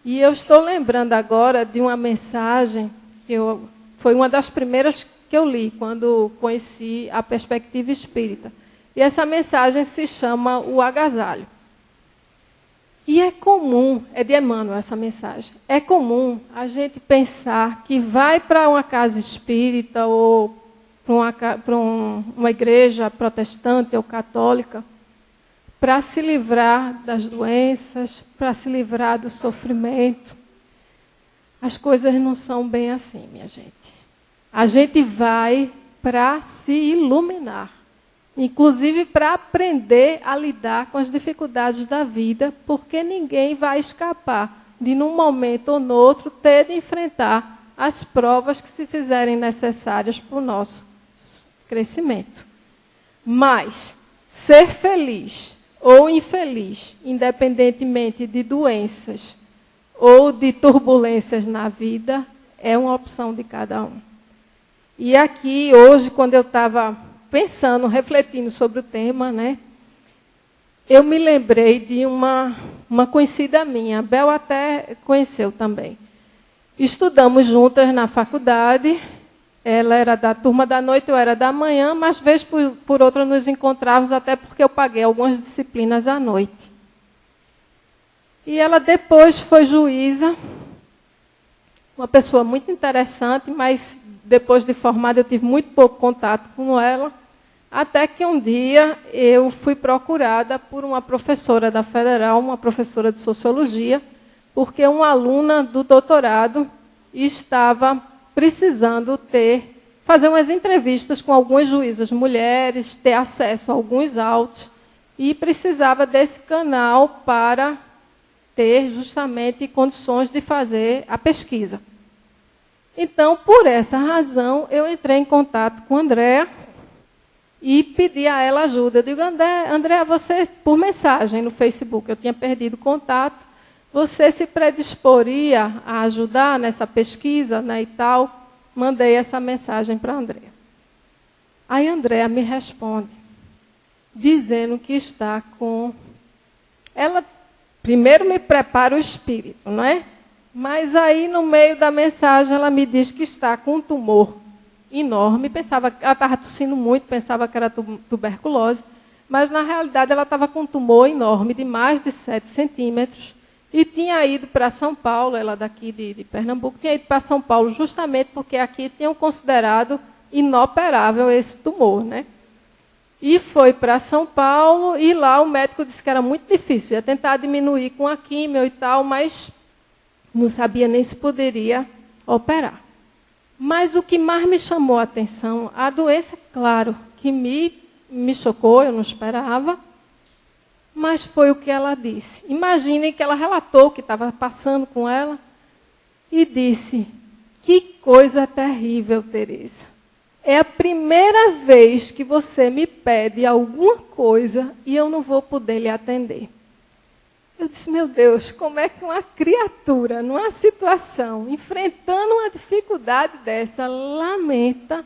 E eu estou lembrando agora de uma mensagem que foi uma das primeiras que eu li quando conheci a perspectiva espírita. E essa mensagem se chama O Agasalho. E é comum, é de Emmanuel essa mensagem, é comum a gente pensar que vai para uma casa espírita ou para uma igreja protestante ou católica, para se livrar das doenças, para se livrar do sofrimento. As coisas não são bem assim, minha gente. A gente vai para se iluminar, inclusive para aprender a lidar com as dificuldades da vida, porque ninguém vai escapar de, num momento ou no outro, ter de enfrentar as provas que se fizerem necessárias para o nosso crescimento. Mas ser feliz ou infeliz, independentemente de doenças ou de turbulências na vida, é uma opção de cada um. E aqui, hoje, quando eu estava pensando, refletindo sobre o tema, né, eu me lembrei de uma conhecida minha, a Bel até conheceu também. Estudamos juntas na faculdade, ela era da turma da noite, eu era da manhã, mas vez por outra nos encontrávamos, até porque eu paguei algumas disciplinas à noite. E ela depois foi juíza, uma pessoa muito interessante, mas depois de formada eu tive muito pouco contato com ela, até que um dia eu fui procurada por uma professora da Federal, uma professora de Sociologia, porque uma aluna do doutorado estava precisando fazer umas entrevistas com algumas juízas mulheres, ter acesso a alguns autos, e precisava desse canal para ter justamente condições de fazer a pesquisa. Então, por essa razão, eu entrei em contato com a Andréa e pedi a ela ajuda. Eu digo, Andréa, você, por mensagem no Facebook, eu tinha perdido contato, você se predisporia a ajudar nessa pesquisa, né, e tal? Mandei essa mensagem para a Andréa. Aí a Andréa me responde, dizendo que está com... Ela primeiro me prepara o espírito, não é? Mas aí, no meio da mensagem, ela me diz que está com um tumor enorme. Pensava, ela estava tossindo muito, pensava que era tuberculose, mas, na realidade, ela estava com um tumor enorme, de mais de 7 centímetros, e tinha ido para São Paulo, ela daqui de Pernambuco, tinha ido para São Paulo justamente porque aqui tinham considerado inoperável esse tumor, né? E foi para São Paulo, e lá o médico disse que era muito difícil, ia tentar diminuir com a químio e tal, mas não sabia nem se poderia operar. Mas o que mais me chamou a atenção, a doença, claro, que me chocou, eu não esperava, mas foi o que ela disse. Imaginem que ela relatou o que estava passando com ela e disse, que coisa terrível, Tereza. É a primeira vez que você me pede alguma coisa e eu não vou poder lhe atender. Eu disse, meu Deus, como é que uma criatura, numa situação, enfrentando uma dificuldade dessa, lamenta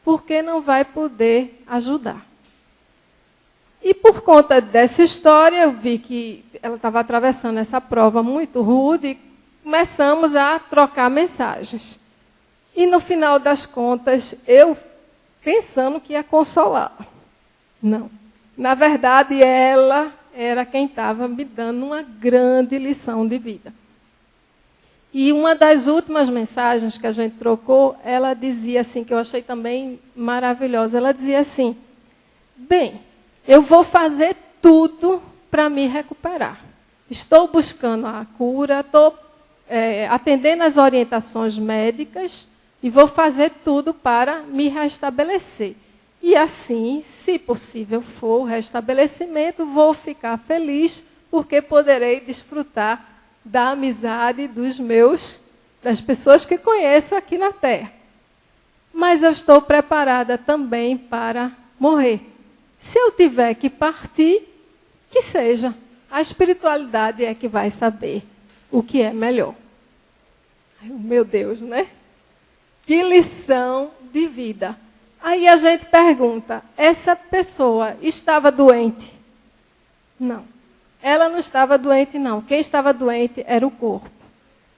porque não vai poder ajudar. E por conta dessa história, eu vi que ela estava atravessando essa prova muito rude e começamos a trocar mensagens. E no final das contas, eu pensando que ia consolá-la. Não. Na verdade, ela era quem estava me dando uma grande lição de vida. E uma das últimas mensagens que a gente trocou, ela dizia assim, que eu achei também maravilhosa, ela dizia assim, bem, eu vou fazer tudo para me recuperar. Estou buscando a cura, estou atendendo às orientações médicas e vou fazer tudo para me restabelecer. E assim, se possível for o restabelecimento, vou ficar feliz porque poderei desfrutar da amizade das pessoas que conheço aqui na Terra. Mas eu estou preparada também para morrer. Se eu tiver que partir, que seja. A espiritualidade é que vai saber o que é melhor. Ai, meu Deus, né? Que lição de vida. Aí a gente pergunta, essa pessoa estava doente? Não. Ela não estava doente, não. Quem estava doente era o corpo.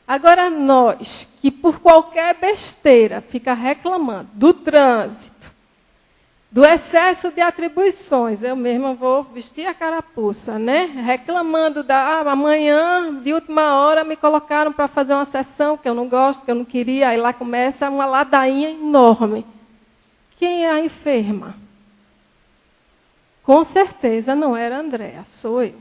Agora nós, que por qualquer besteira fica reclamando do trânsito, do excesso de atribuições, eu mesma vou vestir a carapuça, né? Reclamando amanhã, de última hora, me colocaram para fazer uma sessão que eu não gosto, que eu não queria, aí lá começa uma ladainha enorme. Quem é a enferma? Com certeza não era Andréa, sou eu.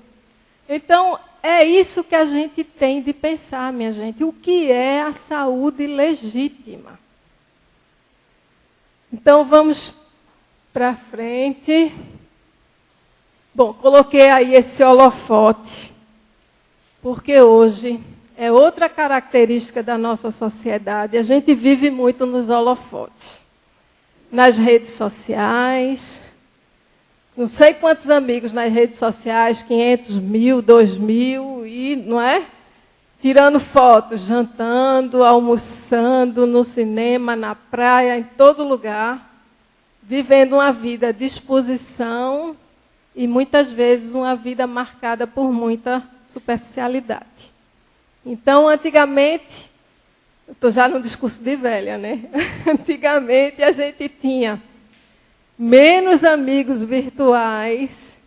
Então, é isso que a gente tem de pensar, minha gente. O que é a saúde legítima? Então, vamos para frente. Bom, coloquei aí esse holofote, porque hoje é outra característica da nossa sociedade. A gente vive muito nos holofotes. Nas redes sociais, não sei quantos amigos nas redes sociais, 500 mil, 2 mil, e, não é? Tirando fotos, jantando, almoçando, no cinema, na praia, em todo lugar, vivendo uma vida de exposição e, muitas vezes, uma vida marcada por muita superficialidade. Então, antigamente, eu estou já no discurso de velha, né? Antigamente a gente tinha menos amigos virtuais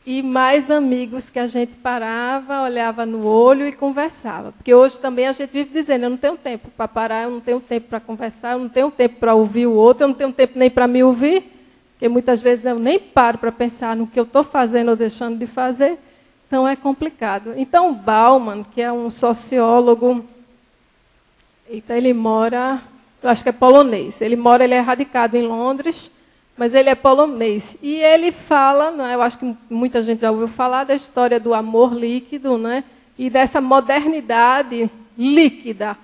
e mais amigos que a gente parava, olhava no olho e conversava. Porque hoje também a gente vive dizendo, eu não tenho tempo para parar, eu não tenho tempo para conversar, eu não tenho tempo para ouvir o outro, eu não tenho tempo nem para me ouvir, porque muitas vezes eu nem paro para pensar no que eu estou fazendo ou deixando de fazer, então é complicado. Então Bauman, que é um sociólogo, então ele mora, eu acho que é polonês, ele é radicado em Londres, mas ele é polonês. E ele fala, né, eu acho que muita gente já ouviu falar da história do amor líquido, né, e dessa modernidade líquida,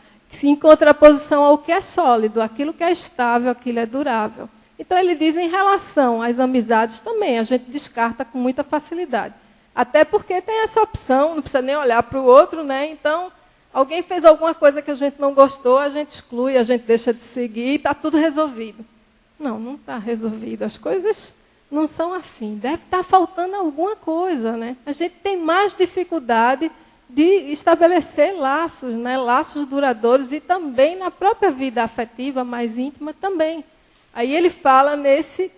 em contraposição ao que é sólido, aquilo que é estável, aquilo é durável. Então ele diz em relação às amizades também, a gente descarta com muita facilidade. Até porque tem essa opção, não precisa nem olhar para o outro, né? Então, alguém fez alguma coisa que a gente não gostou, a gente exclui, a gente deixa de seguir e está tudo resolvido. Não, não está resolvido. As coisas não são assim. Deve estar faltando alguma coisa, né? A gente tem mais dificuldade de estabelecer laços, né? Laços duradouros e também na própria vida afetiva mais íntima também. Aí ele fala nesse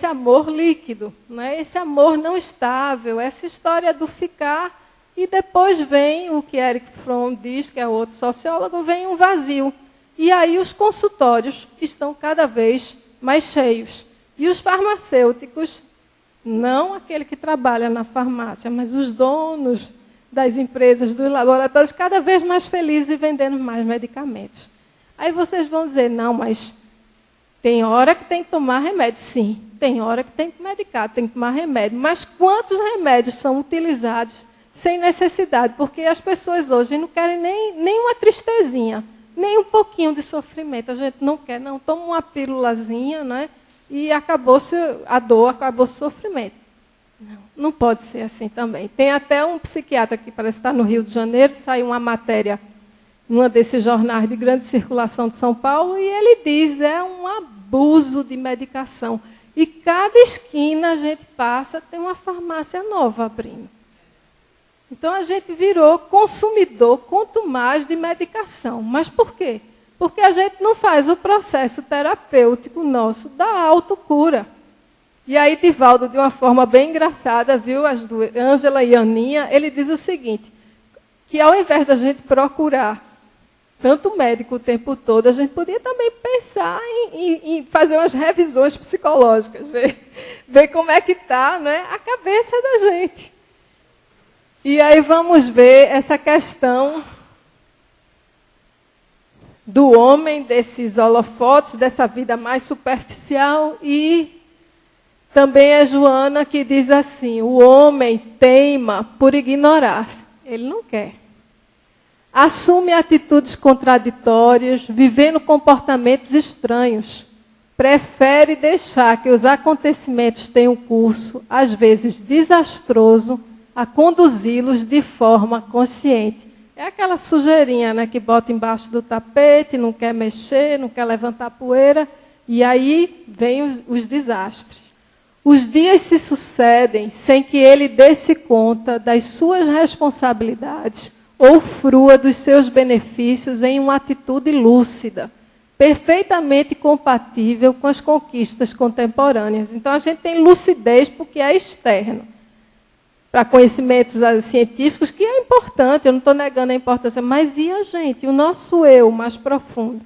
amor líquido, né? Esse amor não estável, essa história do ficar. E depois vem o que Erich Fromm diz, que é outro sociólogo, vem um vazio. E aí os consultórios estão cada vez mais cheios. E os farmacêuticos, não aquele que trabalha na farmácia, mas os donos das empresas, dos laboratórios, cada vez mais felizes e vendendo mais medicamentos. Aí vocês vão dizer, não, mas tem hora que tem que tomar remédio. Sim, tem hora que tem que medicar, tem que tomar remédio. Mas quantos remédios são utilizados sem necessidade? Porque as pessoas hoje não querem nem uma tristezinha, nem um pouquinho de sofrimento. A gente não quer, não. Toma uma pílulazinha, né? E acabou-se a dor, acabou-se o sofrimento. Não pode ser assim também. Tem até um psiquiatra que parece estar no Rio de Janeiro, saiu uma matéria numa desses jornais de grande circulação de São Paulo, e ele diz, é um abuso de medicação. E cada esquina a gente passa, tem uma farmácia nova abrindo. Então a gente virou consumidor, quanto mais de medicação. Mas por quê? Porque a gente não faz o processo terapêutico nosso da autocura. E aí Divaldo, de uma forma bem engraçada, viu, as duas, Ângela e Aninha, ele diz o seguinte, que ao invés da gente procurar tanto médico o tempo todo, a gente podia também pensar em fazer umas revisões psicológicas, ver como é que está, né, a cabeça da gente. E aí vamos ver essa questão do homem, desses holofotes, dessa vida mais superficial. E também é Joana que diz assim, o homem teima por ignorar. Ele não quer. Assume atitudes contraditórias, vivendo comportamentos estranhos. Prefere deixar que os acontecimentos tenham curso, às vezes desastroso, a conduzi-los de forma consciente. É aquela sujeirinha, né, que bota embaixo do tapete, não quer mexer, não quer levantar poeira, e aí vem os desastres. Os dias se sucedem sem que ele dê-se conta das suas responsabilidades ou frua dos seus benefícios em uma atitude lúcida, perfeitamente compatível com as conquistas contemporâneas. Então, a gente tem lucidez porque é externo. Para conhecimentos científicos, que é importante, eu não estou negando a importância, mas e a gente, o nosso eu mais profundo?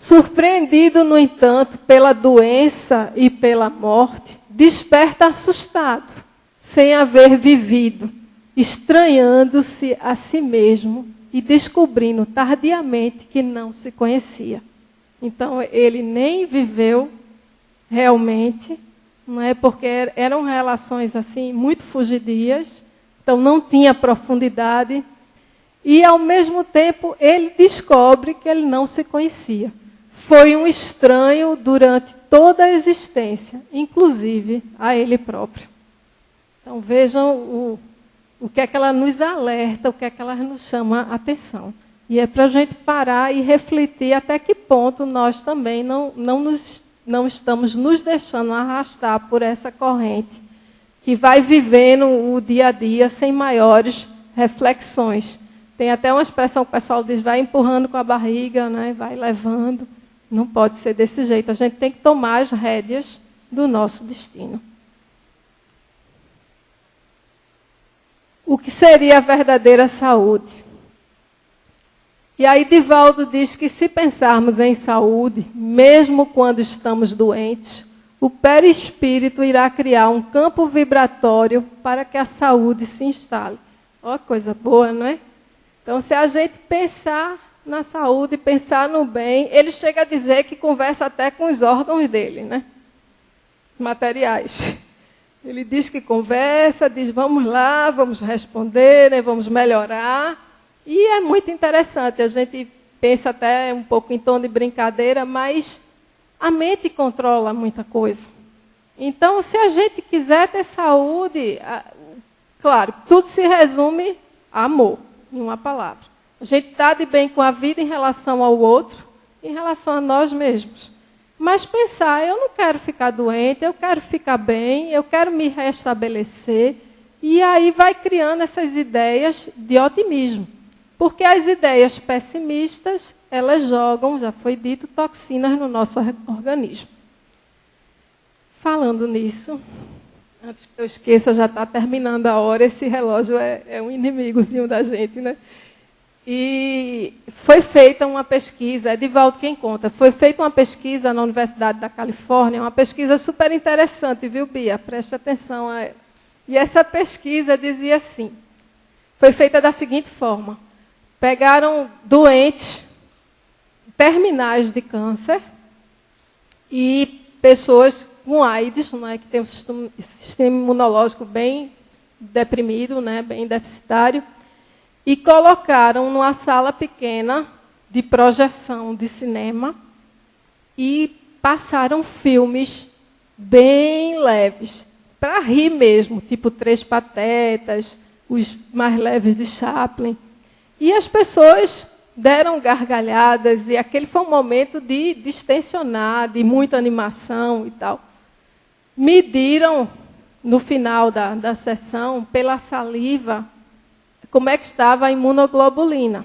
Surpreendido, no entanto, pela doença e pela morte, desperta assustado, sem haver vivido, estranhando-se a si mesmo e descobrindo tardiamente que não se conhecia. Então, ele nem viveu realmente, não é? Porque eram relações assim muito fugidias, então não tinha profundidade, e ao mesmo tempo ele descobre que ele não se conhecia. Foi um estranho durante toda a existência, inclusive a ele próprio. Então vejam o que é que ela nos alerta, o que é que ela nos chama a atenção. E é para a gente parar e refletir até que ponto nós também não estamos nos deixando arrastar por essa corrente que vai vivendo o dia a dia sem maiores reflexões. Tem até uma expressão que o pessoal diz, vai empurrando com a barriga, né? Vai levando. Não pode ser desse jeito. A gente tem que tomar as rédeas do nosso destino. O que seria a verdadeira saúde? E aí Divaldo diz que se pensarmos em saúde, mesmo quando estamos doentes, o perispírito irá criar um campo vibratório para que a saúde se instale. Ó, coisa boa, não é? Então, se a gente pensar na saúde, pensar no bem, ele chega a dizer que conversa até com os órgãos dele, né? Materiais. Ele diz que conversa, diz vamos lá, vamos responder, né? Vamos melhorar. E é muito interessante, a gente pensa até um pouco em tom de brincadeira, mas a mente controla muita coisa. Então, se a gente quiser ter saúde, claro, tudo se resume a amor, em uma palavra. A gente está de bem com a vida em relação ao outro, em relação a nós mesmos. Mas pensar, eu não quero ficar doente, eu quero ficar bem, eu quero me restabelecer. E aí vai criando essas ideias de otimismo. Porque as ideias pessimistas, elas jogam, já foi dito, toxinas no nosso organismo. Falando nisso, antes que eu esqueça, já está terminando a hora, esse relógio é um inimigozinho da gente, né? E foi feita uma pesquisa, é Divaldo quem conta, foi feita uma pesquisa na Universidade da Califórnia, uma pesquisa super interessante, viu, Bia? Preste atenção a ela. E essa pesquisa dizia assim, foi feita da seguinte forma, pegaram doentes terminais de câncer e pessoas com AIDS, né, que tem um sistema imunológico bem deprimido, né, bem deficitário, e colocaram numa sala pequena de projeção de cinema e passaram filmes bem leves, para rir mesmo, tipo Três Patetas, os mais leves de Chaplin. E as pessoas deram gargalhadas, e aquele foi um momento de distensionar, de muita animação e tal. Mediram, no final da sessão, pela saliva, como é que estava a imunoglobulina,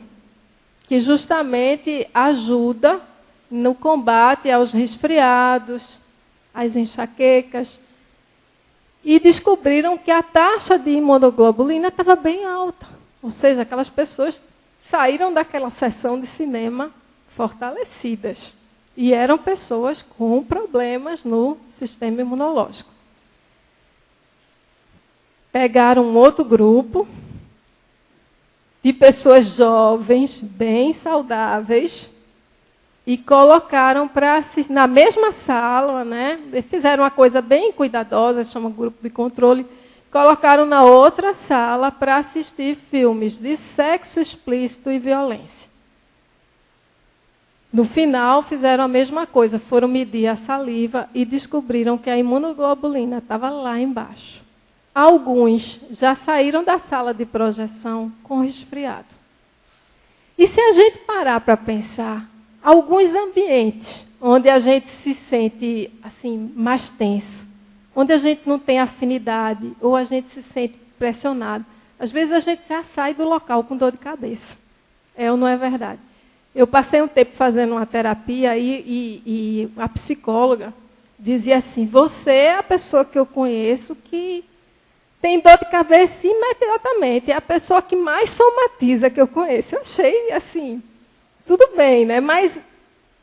que justamente ajuda no combate aos resfriados, às enxaquecas. E descobriram que a taxa de imunoglobulina estava bem alta. Ou seja, aquelas pessoas saíram daquela sessão de cinema fortalecidas. E eram pessoas com problemas no sistema imunológico. Pegaram um outro grupo de pessoas jovens, bem saudáveis, e colocaram para assistir na mesma sala, né? Fizeram uma coisa bem cuidadosa, chama grupo de controle, colocaram na outra sala para assistir filmes de sexo explícito e violência. No final, fizeram a mesma coisa, foram medir a saliva e descobriram que a imunoglobulina estava lá embaixo. Alguns já saíram da sala de projeção com resfriado. E se a gente parar para pensar, alguns ambientes onde a gente se sente assim mais tenso, onde a gente não tem afinidade ou a gente se sente pressionado, às vezes a gente já sai do local com dor de cabeça. É ou não é verdade? Eu passei um tempo fazendo uma terapia e a psicóloga dizia assim, você é a pessoa que eu conheço que tem dor de cabeça imediatamente. É a pessoa que mais somatiza que eu conheço. Eu achei, assim, tudo bem, né? Mas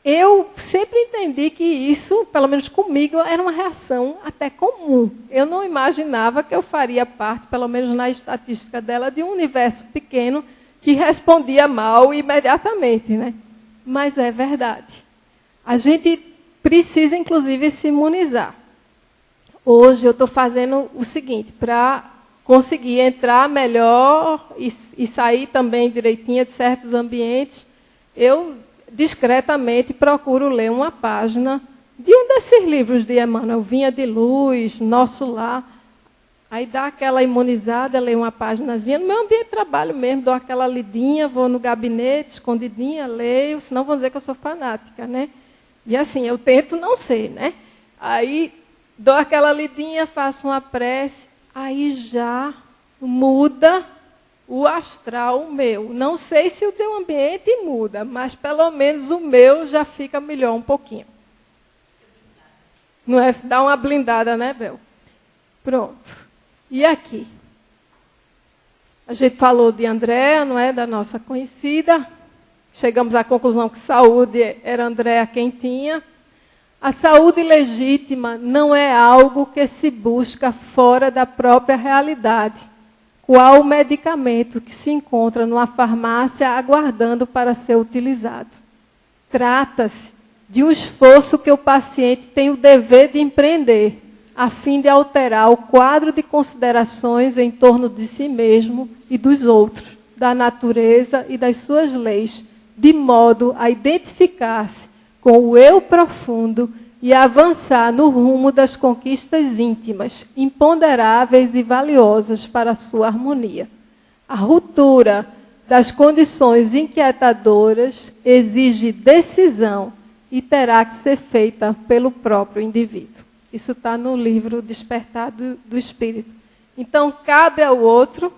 eu sempre entendi que isso, pelo menos comigo, era uma reação até comum. Eu não imaginava que eu faria parte, pelo menos na estatística dela, de um universo pequeno que respondia mal imediatamente, né? Mas é verdade. A gente precisa, inclusive, se imunizar. Hoje eu estou fazendo o seguinte, para conseguir entrar melhor e sair também direitinho de certos ambientes, eu discretamente procuro ler uma página de um desses livros de Emmanuel, Vinha de Luz, Nosso Lar. Aí dá aquela imunizada, leio uma páginazinha. No meu ambiente de trabalho mesmo, dou aquela lidinha, vou no gabinete, escondidinha, leio, senão vão dizer que eu sou fanática, né? E assim, eu tento não ser, né? Aí dou aquela lidinha, faço uma prece, aí já muda o astral meu. Não sei se o teu ambiente muda, mas pelo menos o meu já fica melhor um pouquinho. Não é? Dá uma blindada, né, Bel? Pronto. E aqui? A gente falou de Andréa, não é? Da nossa conhecida. Chegamos à conclusão que saúde era Andréa quem tinha. A saúde legítima não é algo que se busca fora da própria realidade. Qual o medicamento que se encontra numa farmácia aguardando para ser utilizado? Trata-se de um esforço que o paciente tem o dever de empreender, a fim de alterar o quadro de considerações em torno de si mesmo e dos outros, da natureza e das suas leis, de modo a identificar-se com o eu profundo e avançar no rumo das conquistas íntimas, imponderáveis e valiosas para a sua harmonia. A ruptura das condições inquietadoras exige decisão e terá que ser feita pelo próprio indivíduo. Isso está no livro Despertar do Espírito. Então, cabe ao outro?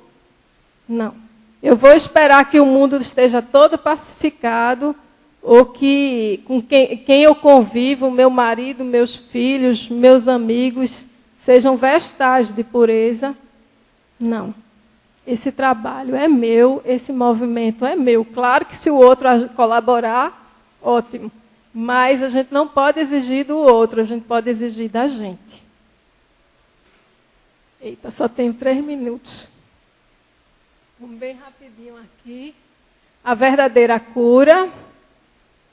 Não. Eu vou esperar que o mundo esteja todo pacificado, ou que com quem eu convivo, meu marido, meus filhos, meus amigos, sejam vestais de pureza. Não. Esse trabalho é meu, esse movimento é meu. Claro que se o outro colaborar, ótimo. Mas a gente não pode exigir do outro, a gente pode exigir da gente. Eita, só tenho 3 minutos. Vamos bem rapidinho aqui. A verdadeira cura.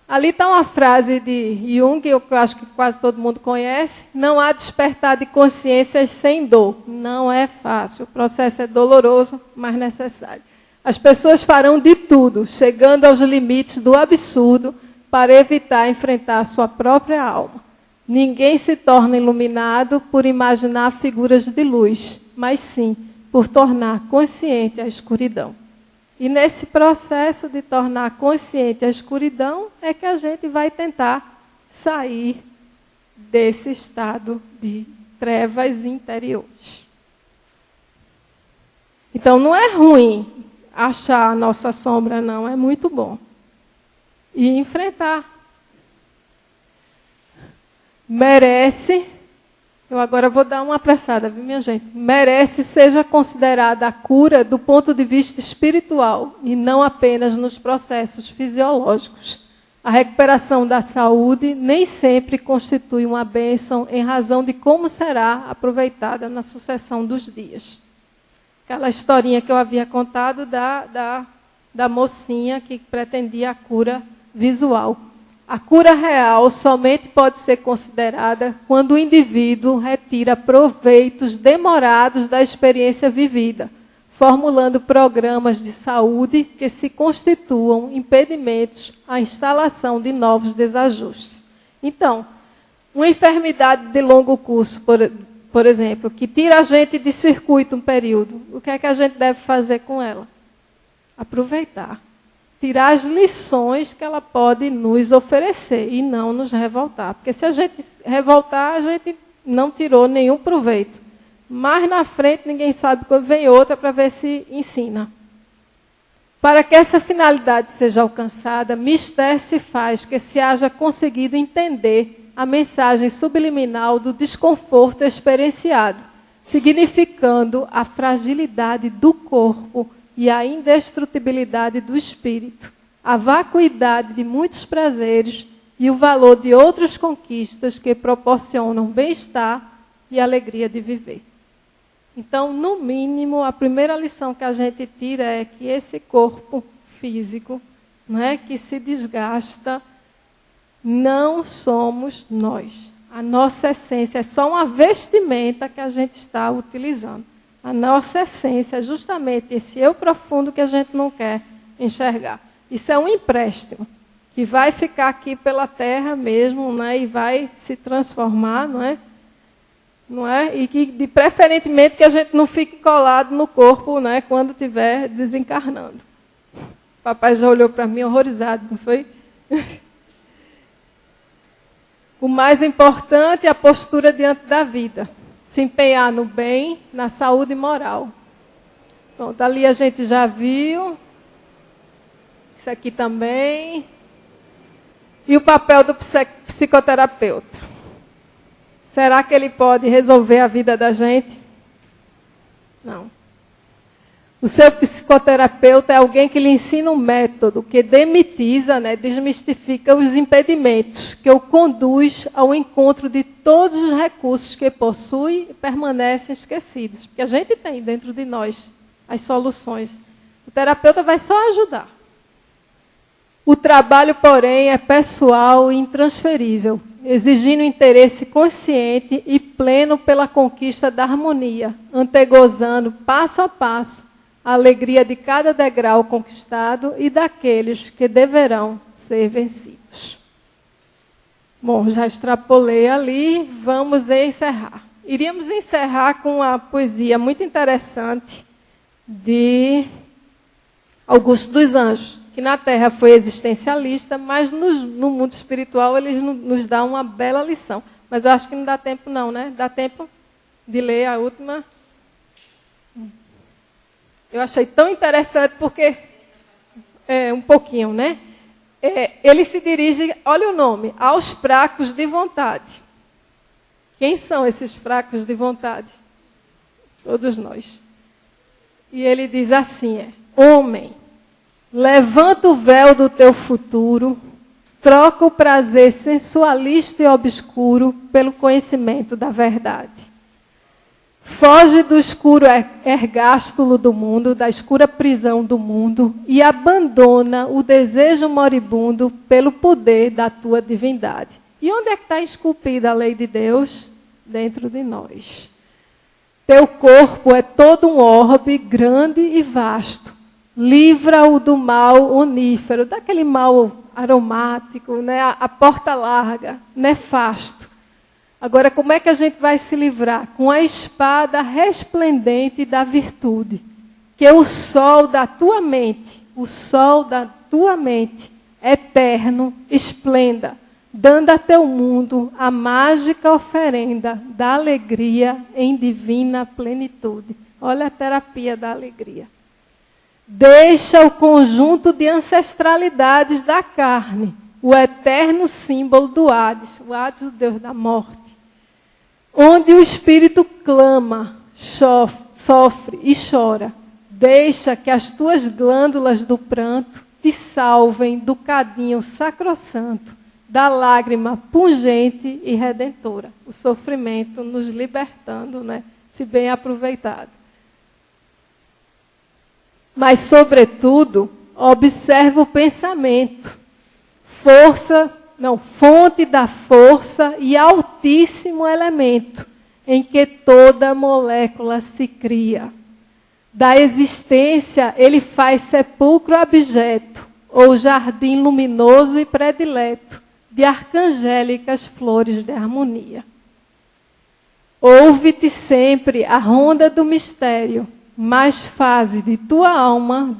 Ali está uma frase de Jung, que eu acho que quase todo mundo conhece. Não há despertar de consciências sem dor. Não é fácil. O processo é doloroso, mas necessário. As pessoas farão de tudo, chegando aos limites do absurdo, para evitar enfrentar a sua própria alma. Ninguém se torna iluminado por imaginar figuras de luz, mas sim por tornar consciente a escuridão. E nesse processo de tornar consciente a escuridão é que a gente vai tentar sair desse estado de trevas interiores. Então não é ruim achar a nossa sombra, não, é muito bom. E enfrentar. Merece, eu agora vou dar uma apressada, viu, minha gente? Merece seja considerada a cura do ponto de vista espiritual e não apenas nos processos fisiológicos. A recuperação da saúde nem sempre constitui uma bênção em razão de como será aproveitada na sucessão dos dias. Aquela historinha que eu havia contado da mocinha que pretendia a cura visual. A cura real somente pode ser considerada quando o indivíduo retira proveitos demorados da experiência vivida, formulando programas de saúde que se constituam impedimentos à instalação de novos desajustes. Então, uma enfermidade de longo curso, por exemplo, que tira a gente de circuito um período, o que é que a gente deve fazer com ela? Aproveitar. Tirar as lições que ela pode nos oferecer e não nos revoltar. Porque se a gente revoltar, a gente não tirou nenhum proveito. Mais na frente, ninguém sabe quando vem outra para ver se ensina. Para que essa finalidade seja alcançada, mister se faz que se haja conseguido entender a mensagem subliminal do desconforto experienciado, significando a fragilidade do corpo e a indestrutibilidade do espírito, a vacuidade de muitos prazeres e o valor de outras conquistas que proporcionam bem-estar e alegria de viver. Então, no mínimo, a primeira lição que a gente tira é que esse corpo físico, né, que se desgasta, não somos nós. A nossa essência é só uma vestimenta que a gente está utilizando. A nossa essência é justamente esse eu profundo que a gente não quer enxergar. Isso é um empréstimo que vai ficar aqui pela terra mesmo, né, e vai se transformar, não é? Não é? E que, preferentemente, que a gente não fique colado no corpo, né, quando estiver desencarnando. O papai já olhou para mim horrorizado, não foi? O mais importante é a postura diante da vida. Se empenhar no bem, na saúde moral. Pronto, ali a gente já viu. Isso aqui também. E o papel do psicoterapeuta. Será que ele pode resolver a vida da gente? Não. O seu psicoterapeuta é alguém que lhe ensina um método que demitiza, né, desmistifica os impedimentos, que o conduz ao encontro de todos os recursos que possui e permanecem esquecidos. Porque a gente tem dentro de nós as soluções. O terapeuta vai só ajudar. O trabalho, porém, é pessoal e intransferível, exigindo interesse consciente e pleno pela conquista da harmonia, antegozando passo a passo a alegria de cada degrau conquistado e daqueles que deverão ser vencidos. Bom, já extrapolei ali, vamos encerrar. Iríamos encerrar com uma poesia muito interessante de Augusto dos Anjos, que na Terra foi existencialista, mas no mundo espiritual ele nos dá uma bela lição. Mas eu acho que não dá tempo não, né? Dá tempo de ler a última. Eu achei tão interessante porque... um pouquinho, né? Ele se dirige, olha o nome, aos fracos de vontade. Quem são esses fracos de vontade? Todos nós. E ele diz assim, homem, levanta o véu do teu futuro, troca o prazer sensualista e obscuro pelo conhecimento da verdade. Foge do escuro ergástulo do mundo, da escura prisão do mundo, e abandona o desejo moribundo pelo poder da tua divindade. E onde é que está esculpida a lei de Deus? Dentro de nós. Teu corpo é todo um orbe grande e vasto. Livra-o do mal onífero, daquele mal aromático, né? A porta larga, nefasto. Agora, como é que a gente vai se livrar? Com a espada resplendente da virtude. Que o sol da tua mente, eterno, esplenda, dando a teu mundo a mágica oferenda da alegria em divina plenitude. Olha a terapia da alegria. Deixa o conjunto de ancestralidades da carne, o eterno símbolo do Hades, o Hades, o Deus da morte, onde o espírito clama, sofre e chora. Deixa que as tuas glândulas do pranto te salvem do cadinho sacrossanto, da lágrima pungente e redentora. O sofrimento nos libertando, né? Se bem aproveitado. Mas, sobretudo, observa o pensamento. Fonte da força e altíssimo elemento em que toda molécula se cria. Da existência ele faz sepulcro abjeto, ou jardim luminoso e predileto, de arcangélicas flores de harmonia. Ouve-te sempre a ronda do mistério, mas faze de tua alma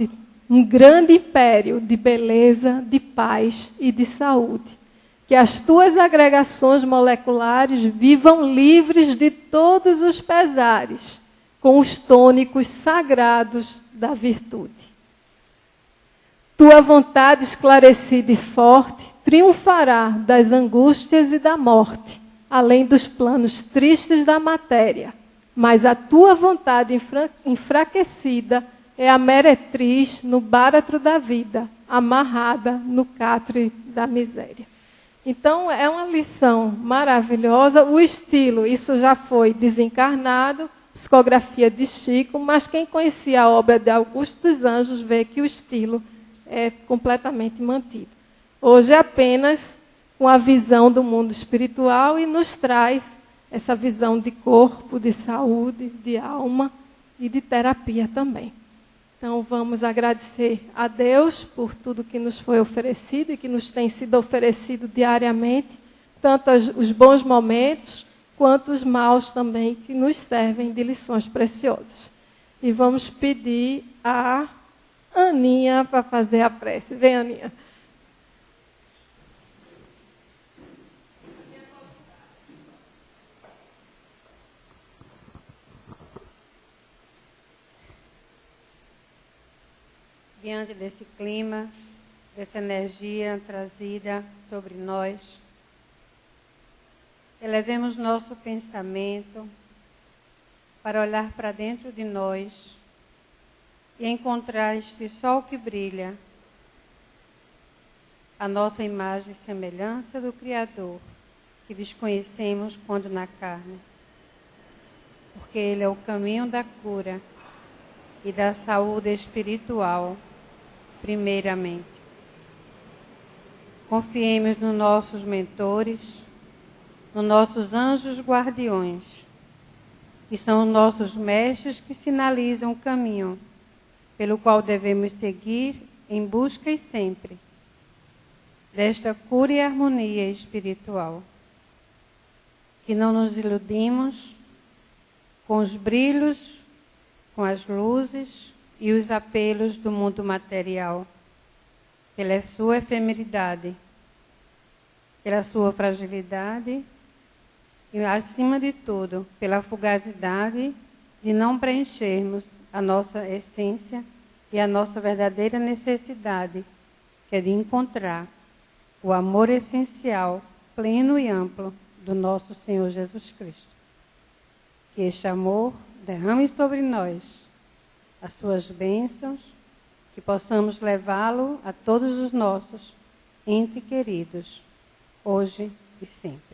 um grande império de beleza, de paz e de saúde. Que as tuas agregações moleculares vivam livres de todos os pesares, com os tônicos sagrados da virtude. Tua vontade esclarecida e forte triunfará das angústias e da morte, além dos planos tristes da matéria. Mas a tua vontade enfraquecida é a meretriz no báratro da vida, amarrada no catre da miséria. Então, é uma lição maravilhosa. O estilo, isso já foi desencarnado, psicografia de Chico, mas quem conhecia a obra de Augusto dos Anjos vê que o estilo é completamente mantido. Hoje é apenas uma visão do mundo espiritual e nos traz essa visão de corpo, de saúde, de alma e de terapia também. Então, vamos agradecer a Deus por tudo que nos foi oferecido e que nos tem sido oferecido diariamente, tanto os bons momentos, quanto os maus também, que nos servem de lições preciosas. E vamos pedir a Aninha para fazer a prece. Vem, Aninha. Diante desse clima, dessa energia trazida sobre nós, elevemos nosso pensamento para olhar para dentro de nós e encontrar este sol que brilha, a nossa imagem e semelhança do Criador, que desconhecemos quando na carne, porque Ele é o caminho da cura e da saúde espiritual, primeiramente. Confiemos nos nossos mentores, nos nossos anjos guardiões, que são os nossos mestres que sinalizam o caminho pelo qual devemos seguir em busca e sempre desta cura e harmonia espiritual. Que não nos iludimos com os brilhos, com as luzes e os apelos do mundo material, pela sua efemeridade, pela sua fragilidade e, acima de tudo, pela fugacidade de não preenchermos a nossa essência e a nossa verdadeira necessidade, que é de encontrar o amor essencial, pleno e amplo do nosso Senhor Jesus Cristo. Que este amor derrame sobre nós as suas bênçãos, que possamos levá-lo a todos os nossos entes queridos, hoje e sempre.